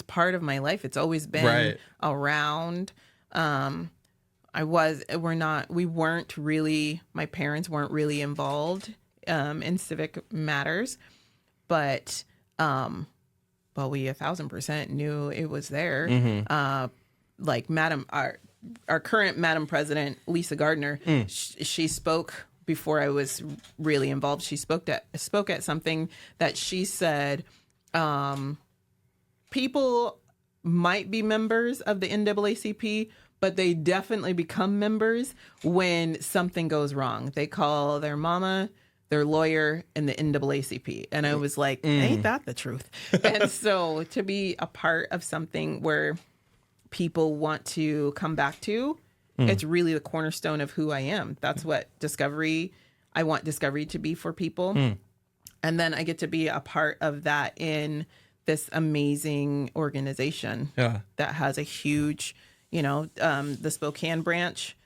part of my life. It's always been around. My parents weren't really involved in civic matters, but we 1,000% knew it was there. Like our current Madam President, Lisa Gardner, she spoke before I was really involved. She spoke at something that she said, people might be members of the NAACP, but they definitely become members when something goes wrong. They call their mama, their lawyer, and the NAACP. And I was like, ain't that the truth? And so to be a part of something where people want to come back to, it's really the cornerstone of who I am. That's what I want Discovery to be for people. And then I get to be a part of that in this amazing organization that has a huge, the Spokane branch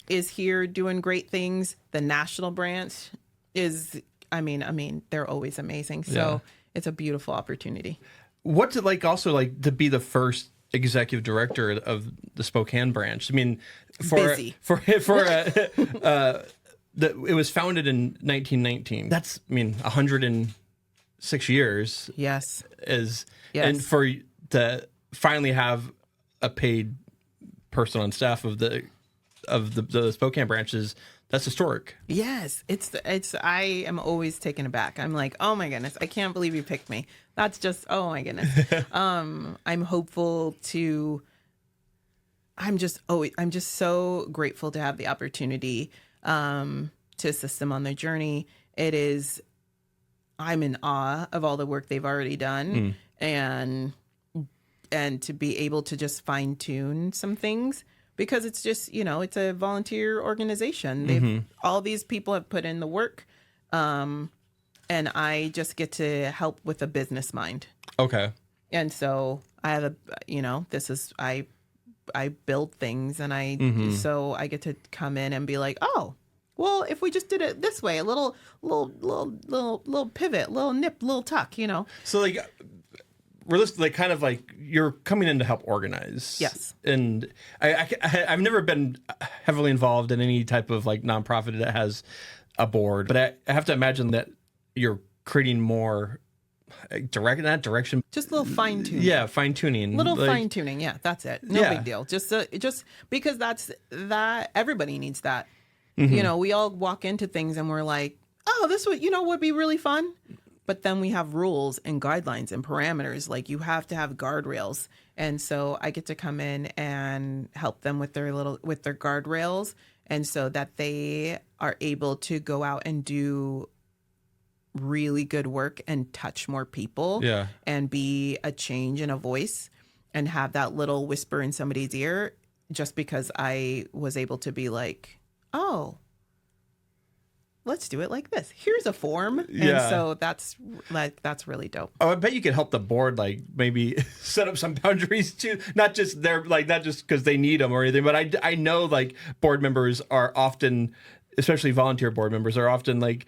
is here doing great things. The national branch is, they're always amazing. So it's a beautiful opportunity. What's it like also like to be the first executive director of the Spokane branch? I mean, it was founded in 1919. That's, 106 years. Yes. And to finally have a paid person on staff of the Spokane branches, that's historic. Yes, I am always taken aback. I'm like, oh my goodness, I can't believe you picked me. That's just, oh my goodness. I'm hopeful to. I'm just so grateful to have the opportunity to assist them on their journey. I'm in awe of all the work they've already done, and to be able to just fine tune some things. Because it's just, it's a volunteer organization. All these people have put in the work, and I just get to help with a business mind. Okay. And so I have I build things, and so I get to come in and be like, oh, well, if we just did it this way, a little pivot, little nip, little tuck, So like, realistically, kind of like you're coming in to help organize. Yes. And I've never been heavily involved in any type of like nonprofit that has a board, but I have to imagine that you're creating more direction. Just a little fine tuning. Yeah, fine tuning. Fine tuning. Yeah, that's it. No big deal. Just because that everybody needs that. We all walk into things and we're like, oh, this would be really fun. But then we have rules and guidelines and parameters. Like, you have to have guardrails. And so I get to come in and help them with their guardrails and so that they are able to go out and do really good work and touch more people and be a change and a voice and have that little whisper in somebody's ear, just because I was able to be like, oh, let's do it like this. Here's a form. And so that's really dope. Oh, I bet you could help the board, like maybe set up some boundaries too. Not just because they need them or anything, but I know like board members are often, especially volunteer board members, are often like,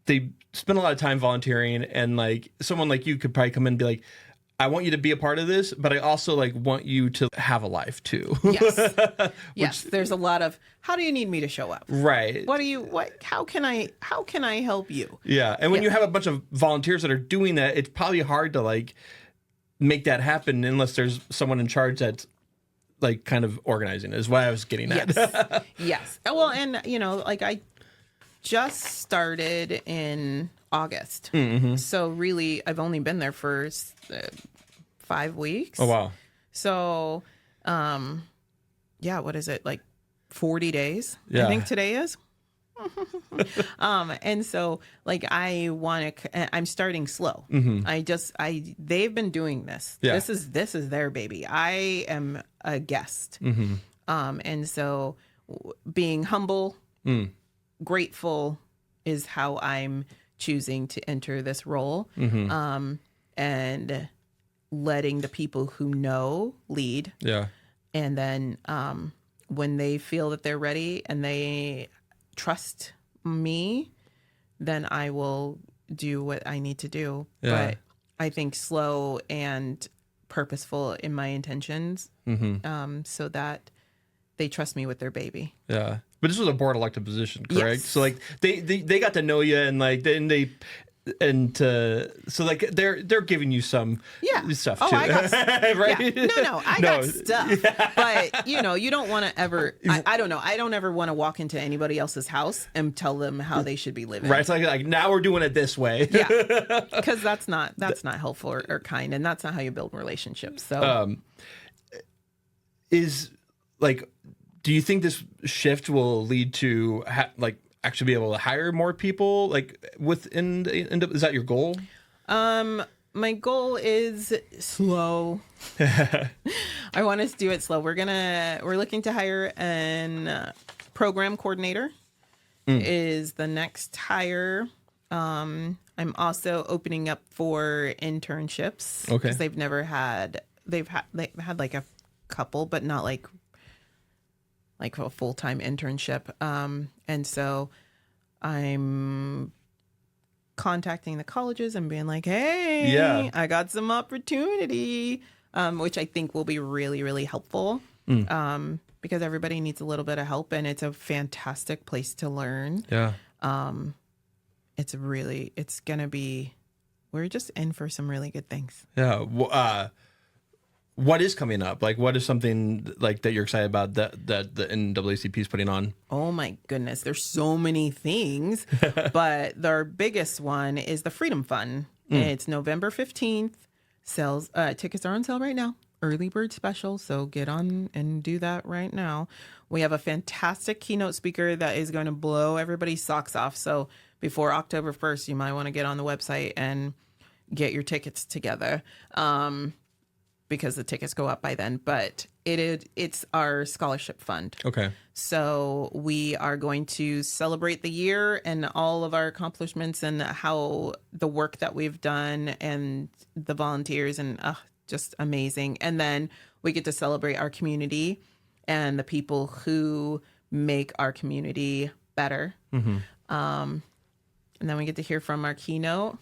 they spend a lot of time volunteering, and like someone like you could probably come in and be like, I want you to be a part of this, but I also like want you to have a life too. Yes. Yes. There's a lot of, how do you need me to show up? Right. How can I help you? Yeah. And when you have a bunch of volunteers that are doing that, it's probably hard to like make that happen unless there's someone in charge that's like kind of organizing it, is what I was getting at. Yes. Yes. Well, and like I just started in August. Mm-hmm. So really, I've only been there for 5 weeks. Oh, wow. So, what is it? Like 40 days, I think today is. And so like I'm starting slow. Mm-hmm. They've been doing this. Yeah. This is their baby. I am a guest. Mm-hmm. And so being humble, grateful is how I'm choosing to enter this role. Mm-hmm. And letting the people who know lead. Yeah. And then when they feel that they're ready and they trust me, then I will do what I need to do. Yeah. But I think slow and purposeful in my intentions, so that they trust me with their baby. Yeah. But this was a board elected position, correct? Yes. So like they got to know you, and like so like they're giving you some stuff too. I got right? Yeah. No, I got stuff. Yeah. But you don't want to ever. I don't know. I don't ever want to walk into anybody else's house and tell them how they should be living. Right. It's like now we're doing it this way. Yeah. Because that's not helpful or kind, and that's not how you build relationships. So, do you think this shift will lead to actually be able to hire more people within is that your goal? My goal is slow. I want us to do it slow. We're looking to hire an program coordinator is the next hire. I'm also opening up for internships because they've had like a couple, but not like a full-time internship. And so I'm contacting the colleges and being like, hey, I got some opportunity, which I think will be really, really helpful because everybody needs a little bit of help, and it's a fantastic place to learn. Yeah. We're just in for some really good things. Yeah. What is coming up? Like, what is something like that you're excited about that the NAACP is putting on? Oh my goodness, there's so many things, but their biggest one is the Freedom Fund. It's November 15th. Tickets are on sale right now. Early bird special, so get on and do that right now. We have a fantastic keynote speaker that is going to blow everybody's socks off. So before October 1st, you might want to get on the website and get your tickets together. Because the tickets go up by then, but it's our scholarship fund. Okay. So we are going to celebrate the year and all of our accomplishments and how the work that we've done and the volunteers and just amazing. And then we get to celebrate our community and the people who make our community better. Mm-hmm. And then we get to hear from our keynote.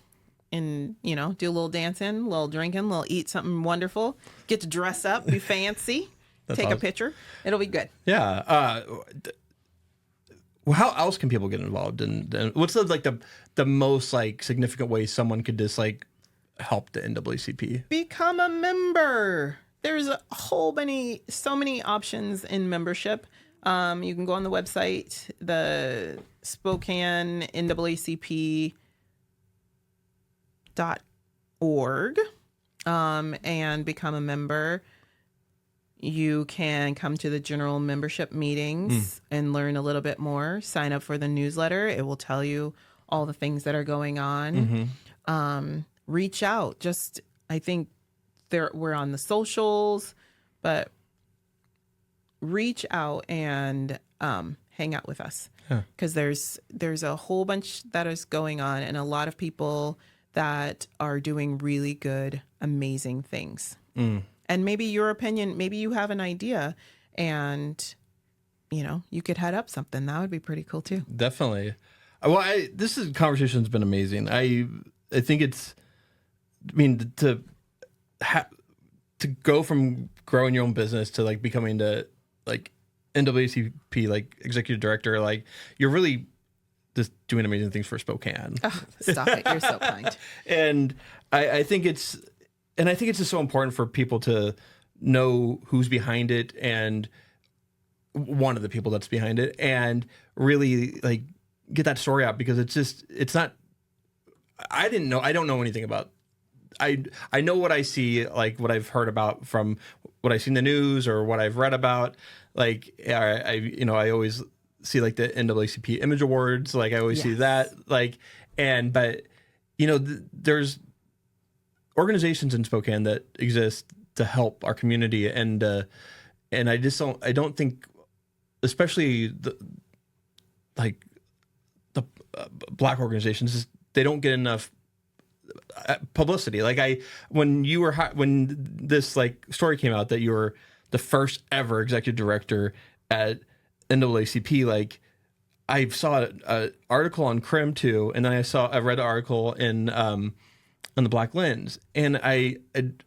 And, do a little dancing, a little drinking, a little eat something wonderful. Get to dress up, be fancy, take awesome. A picture. It'll be good. Yeah. How else can people get involved? And what's the most significant way someone could just help the NAACP? Become a member. There's so many options in membership. You can go on the website, the Spokane NAACP .org and become a member. You can come to the general membership meetings and learn a little bit more. Sign up for the newsletter. It will tell you all the things that are going on. Reach out. I think we're on the socials, but reach out and hang out with us, because there's a whole bunch that is going on, and a lot of people that are doing really good, amazing things. And maybe your opinion, maybe you have an idea, and you could head up something. That would be pretty cool too. Definitely. Well, this conversation's been amazing. I think it's, to go from growing your own business to like becoming the like NAACP like executive director, like you're really just doing amazing things for Spokane. Oh, stop it! You're so kind. And I think it's just so important for people to know who's behind it, and one of the people that's behind it, and really like get that story out, because it's not. I don't know anything about. I know what I see, like what I've heard about from what I see in the news or what I've read about. Like I always see like the NAACP Image Awards. Like I always see that. Like but there's organizations in Spokane that exist to help our community, and I don't think, especially the Black organizations, they don't get enough publicity. Like when this like story came out that you were the first ever executive director at NAACP, like I saw an article on Crim too, and then I read an article in on the Black Lens, and I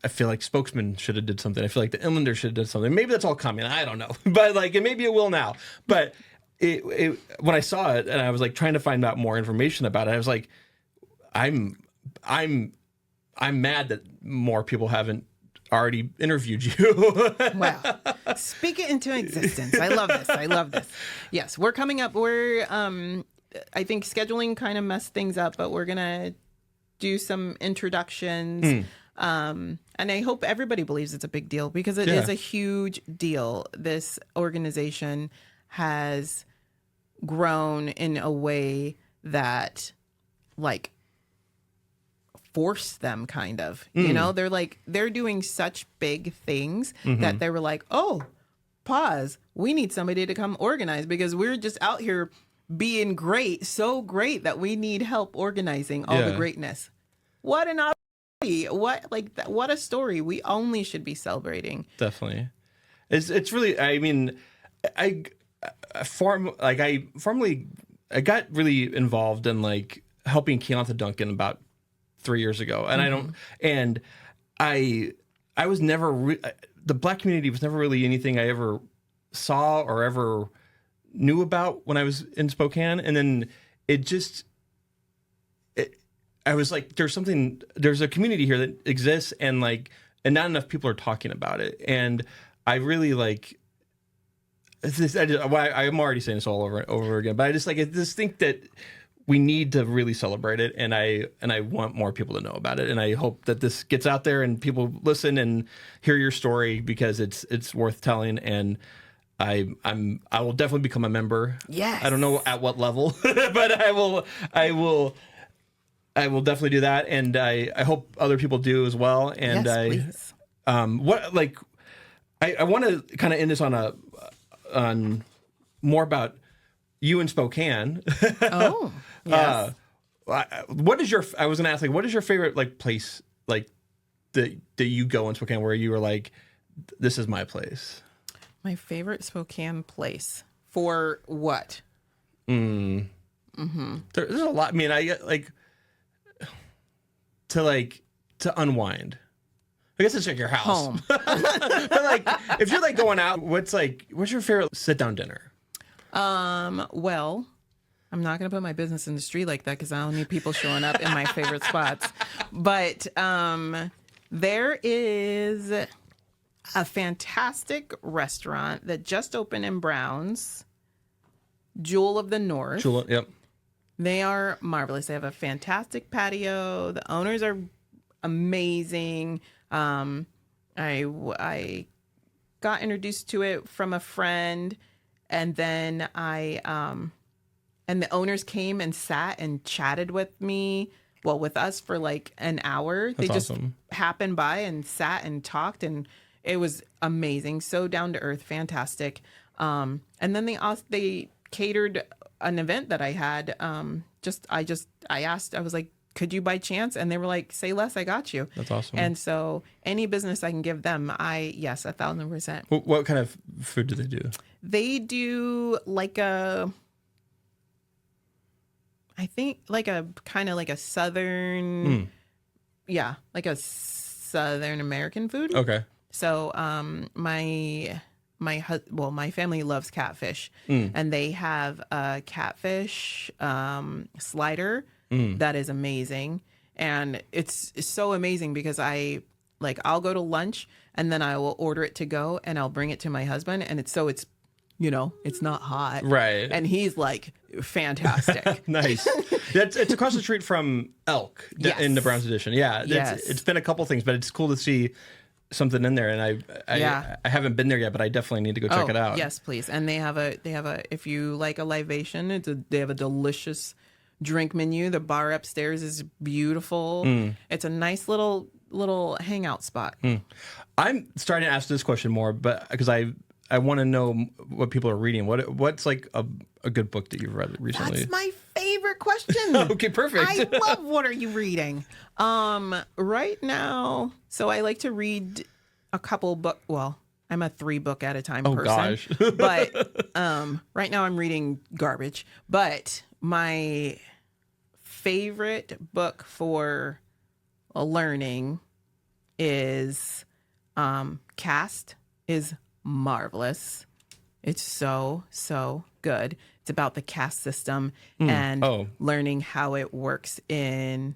feel like Spokesman should have did something. I feel like the Inlander should have did something. Maybe that's all coming. I don't know, but like maybe it will now. But when I saw it and I was like trying to find out more information about it, I was like, I'm mad that more people haven't already interviewed you. Wow. Speak it into existence. I love this. Yes, we're coming up. I think scheduling kind of messed things up, but we're going to do some introductions. And I hope everybody believes it's a big deal, because it is a huge deal. This organization has grown in a way that like force them kind of, they're doing such big things that they were like, oh, pause. We need somebody to come organize, because we're just out here being great, so great that we need help organizing all the greatness. What an opportunity. What a story. We only should be celebrating. Definitely. It's really, I got really involved in like helping Keonta Duncan about 3 years ago, and I was never the Black community was never really anything I ever saw or ever knew about when I was in Spokane, and then I was like, there's a community here that exists, and not enough people are talking about it, and I really like. I'm already saying this all over again, but I just think that we need to really celebrate it, and I want more people to know about it, and I hope that this gets out there and people listen and hear your story, because it's worth telling, and I will definitely become a member. Yes. I don't know at what level, but I will definitely do that, and I hope other people do as well. And please. I want to kind of end this on more about you in Spokane. Oh, yes. What is I was going to ask, what is your favorite place that you go in Spokane where you were like, this is my place? My favorite Spokane place for what? There's a lot. I get to unwind. I guess it's like your house. Home. But if you're going out, what's your favorite sit down dinner? Well, I'm not going to put my business in the street like that, because I don't need people showing up in my favorite spots. But there is a fantastic restaurant that just opened in Browns, Jewel of the North. Jewel, yep. They are marvelous. They have a fantastic patio. The owners are amazing. I got introduced to it from a friend, and then and the owners came and sat and chatted with us for like an hour. That's they just awesome. happened by and sat and talked, and it was amazing. So down to earth, fantastic. And then they catered an event that I had. I asked, I was like, could you by chance? And they were like, say less, I got you. That's awesome. And so any business I can give them, yes, 1,000%. What kind of food do they do? They do like I think like a kind of like a Southern, like a Southern American food. Okay. So my family loves catfish, and they have a catfish slider that is amazing. And it's so amazing because I'll go to lunch and then I will order it to go and I'll bring it to my husband, and it's not hot. Right. And he's like, fantastic. Nice. It's across the street from Elk in the Browns Edition. Yeah. It's been a couple things, but it's cool to see something in there. And I haven't been there yet, but I definitely need to go check it out. Yes, please. And they have a if you like a libation, they have a delicious drink menu. The bar upstairs is beautiful. It's a nice little hangout spot. I'm starting to ask this question more, but because I want to know what people are reading. What's like a good book that you've read recently? That's my favorite question. Okay, perfect. I love what are you reading? Right now, so I like to read a couple book. Well, I'm a 3-book at a time person. Gosh. But right now I'm reading garbage. But my favorite book for learning is Cast is marvelous. It's so good. It's about the caste system and learning how it works in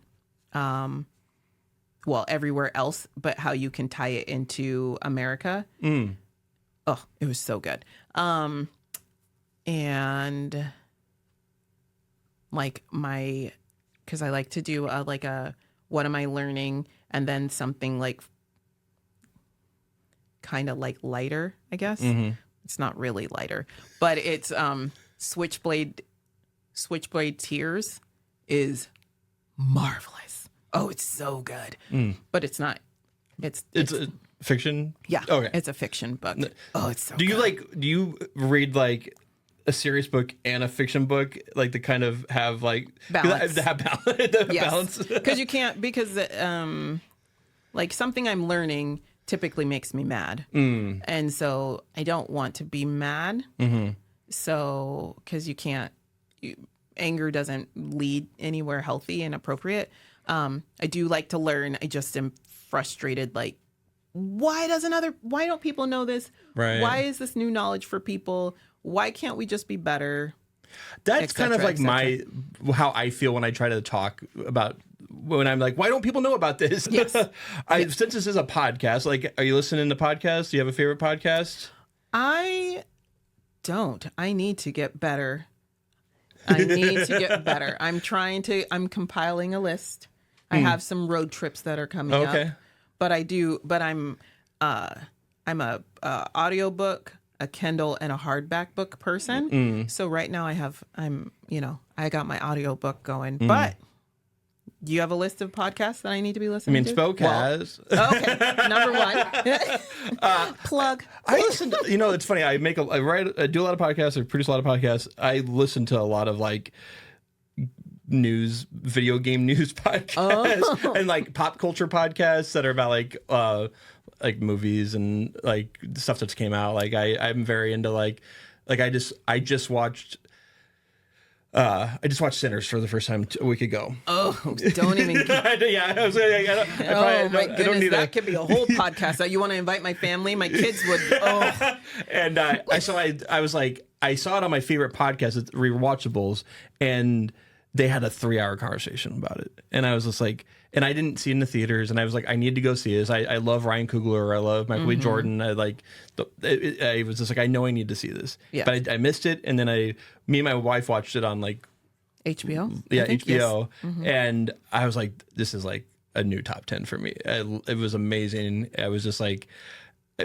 everywhere else, but how you can tie it into America. Oh, it was so good. And like because I like to do what am I learning, and then something like kind of like lighter, I guess. It's not really lighter, but it's Switchblade Tears is marvelous. Oh, it's so good. But it's not. It's a fiction. Yeah. Okay. It's a fiction book. Oh, it's so. Do you read like a serious book and a fiction book, like to kind of have like balance? Balance. Because you can't, because like something I'm learning typically makes me mad, and so I don't want to be mad. So because you can't, anger doesn't lead anywhere healthy and appropriate. I do like to learn. I just am frustrated. Like, why don't people know this? Right. Why is this new knowledge for people? Why can't we just be better? That's kind of like how I feel when I try to talk about, when I'm like, why don't people know about this? Yes. Since this is a podcast, like, are you listening to podcasts? Do you have a favorite podcast? I don't. I need to get better. I'm compiling a list. I have some road trips that are coming up. But I'm a audiobook, a Kindle, and a hardback book person. So right now I got my audiobook going. But do you have a list of podcasts that I need to be listening to? Spoke has. Okay, number one. Plug. I listen to, it's funny. I do a lot of podcasts. I produce a lot of podcasts. I listen to a lot of like video game news podcasts and like pop culture podcasts that are about like movies and like stuff that's came out. Like I'm very into like I just watched Sinners for the first time a week ago. Oh, don't even. Yeah, I was my goodness, that could be a whole podcast. You want to invite my family? My kids would. Oh. And I was like, I saw it on my favorite podcast, it's Rewatchables, and they had a 3-hour conversation about it. And I was just like, and I didn't see it in the theaters, and I was like, I need to go see this. I love Ryan Coogler. I love Michael B. Jordan. I was just like, I know I need to see this. Yeah. But I missed it, and then me and my wife watched it on like HBO. Yeah, HBO. Yes. And I was like, this is like a new top 10 for me. It was amazing. I was just like,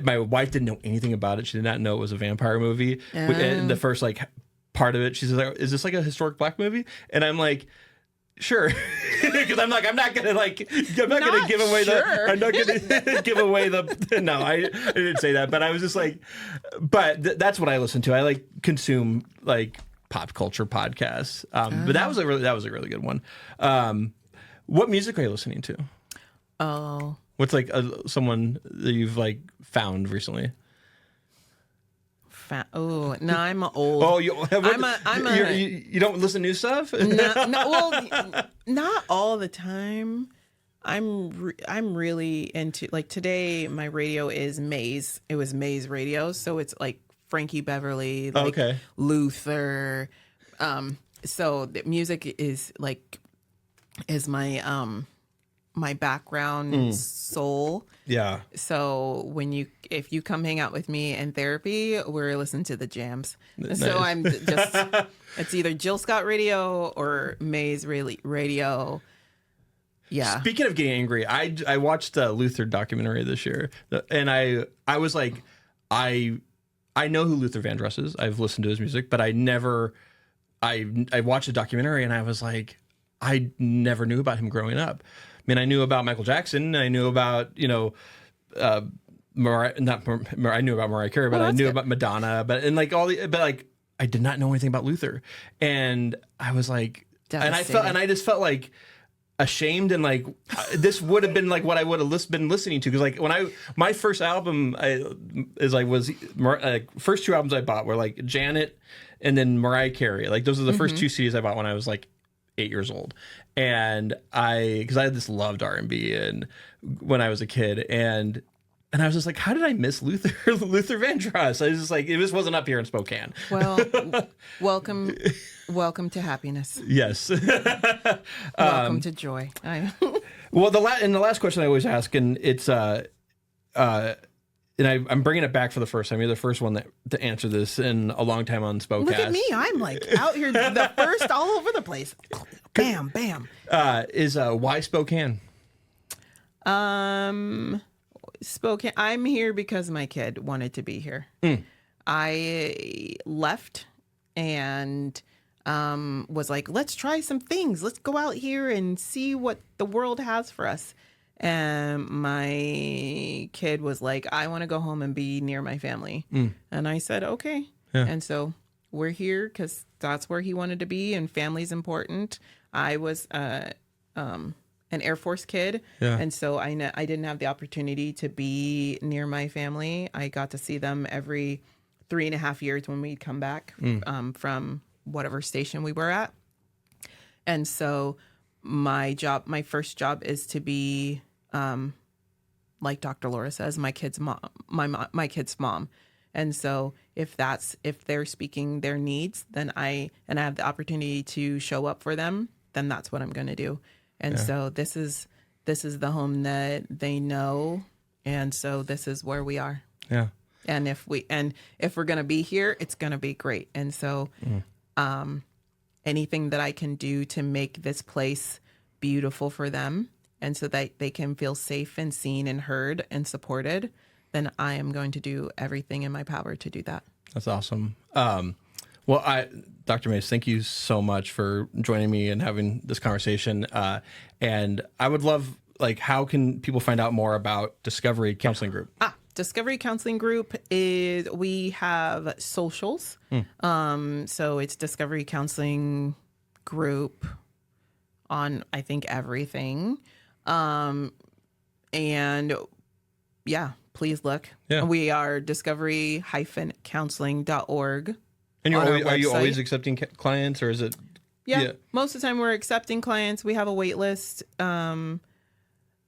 my wife didn't know anything about it. She did not know it was a vampire movie. And the first like part of it, she's like, "Is this like a historic black movie?" And I'm like, "Sure," because I'm not gonna give away I'm not gonna give away the. No, I didn't say that, but I was just like, that's what I listen to. I like consume like pop culture podcasts. But that was a really good one. What music are you listening to? Oh. What's like someone that you've like found recently? Oh, no, I'm old. Oh, you don't listen to new stuff? Well, not all the time. I'm really into, like, today my radio is Mace. It was Mace radio, so it's like Frankie Beverly, like Luther. So the music is my my background soul. Yeah. So if you come hang out with me in therapy, we're listening to the jams. Nice. So I'm just, it's either Jill Scott radio or Maze radio. Yeah. Speaking of getting angry, I watched the Luther documentary this year, and I was like, I know who Luther Vandross is. I've listened to his music, but I watched the documentary and I was like, I never knew about him growing up. I mean, I knew about Michael Jackson. I knew about, I knew about Mariah Carey, but I knew about Madonna. But I did not know anything about Luther. And I was like, and I just felt like ashamed, and like this would have been like what I would have been listening to, because like when my first album first two albums I bought were like Janet and then Mariah Carey. Like those are the first two CDs I bought when I was like 8 years old. And because I had this loved R&B and when I was a kid, and I was just like, how did I miss Luther Vandross? I was just like, it just wasn't up here in Spokane. Well, welcome to happiness. Yes. Welcome to joy. Well, the last question I always ask, and it's and I'm bringing it back for the first time. You're the first one to answer this in a long time on Spokane. Look at me. I'm like out here the first all over the place. Bam, bam. Is why Spokane? Spokane. I'm here because my kid wanted to be here. I left and was like, let's try some things. Let's go out here and see what the world has for us. And my kid was like, I want to go home and be near my family. And I said, okay. Yeah. And so we're here because that's where he wanted to be, and family's important. I was an Air Force kid, and so I didn't have the opportunity to be near my family. I got to see them every 3.5 years when we'd come back from whatever station we were at. And so my first job is to be, like Dr. Laura says, my kid's mom, my kid's mom. And so if they're speaking their needs, then I have the opportunity to show up for them, then that's what I'm going to do. And so this is the home that they know. And so this is where we are. Yeah. And if we're going to be here, it's going to be great. And so, anything that I can do to make this place beautiful for them, and so that they can feel safe and seen and heard and supported, then I am going to do everything in my power to do that. That's awesome. Well, Dr. Mace, thank you so much for joining me and having this conversation. And I would love, like, how can people find out more about Discovery Counseling Group? Discovery Counseling Group we have socials. So it's Discovery Counseling Group on, I think, everything. And please look. Yeah. We are discovery-counseling.org. And are you always accepting clients, or is it? Yeah, most of the time we're accepting clients. We have a wait list.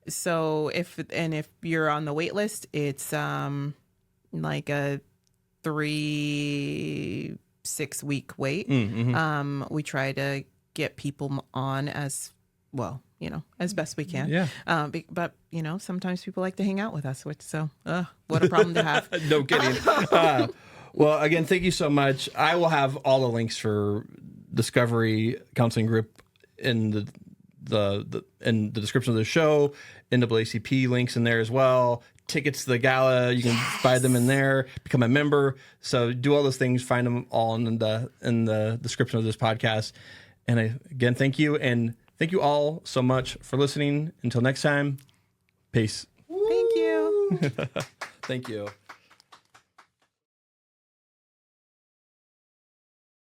So if you're on the wait list, it's like a 3-6 week wait. We try to get people on as well, as best we can. Yeah. But sometimes people like to hang out with us, what a problem to have. No kidding. Well, again, thank you so much. I will have all the links for Discovery Counseling Group in the in the description of the show. NAACP links in there as well. Tickets to the gala, you can buy them in there. Become a member. So do all those things. Find them all in the description of this podcast. And again, thank you, and thank you all so much for listening. Until next time, peace. Thank you. Thank you.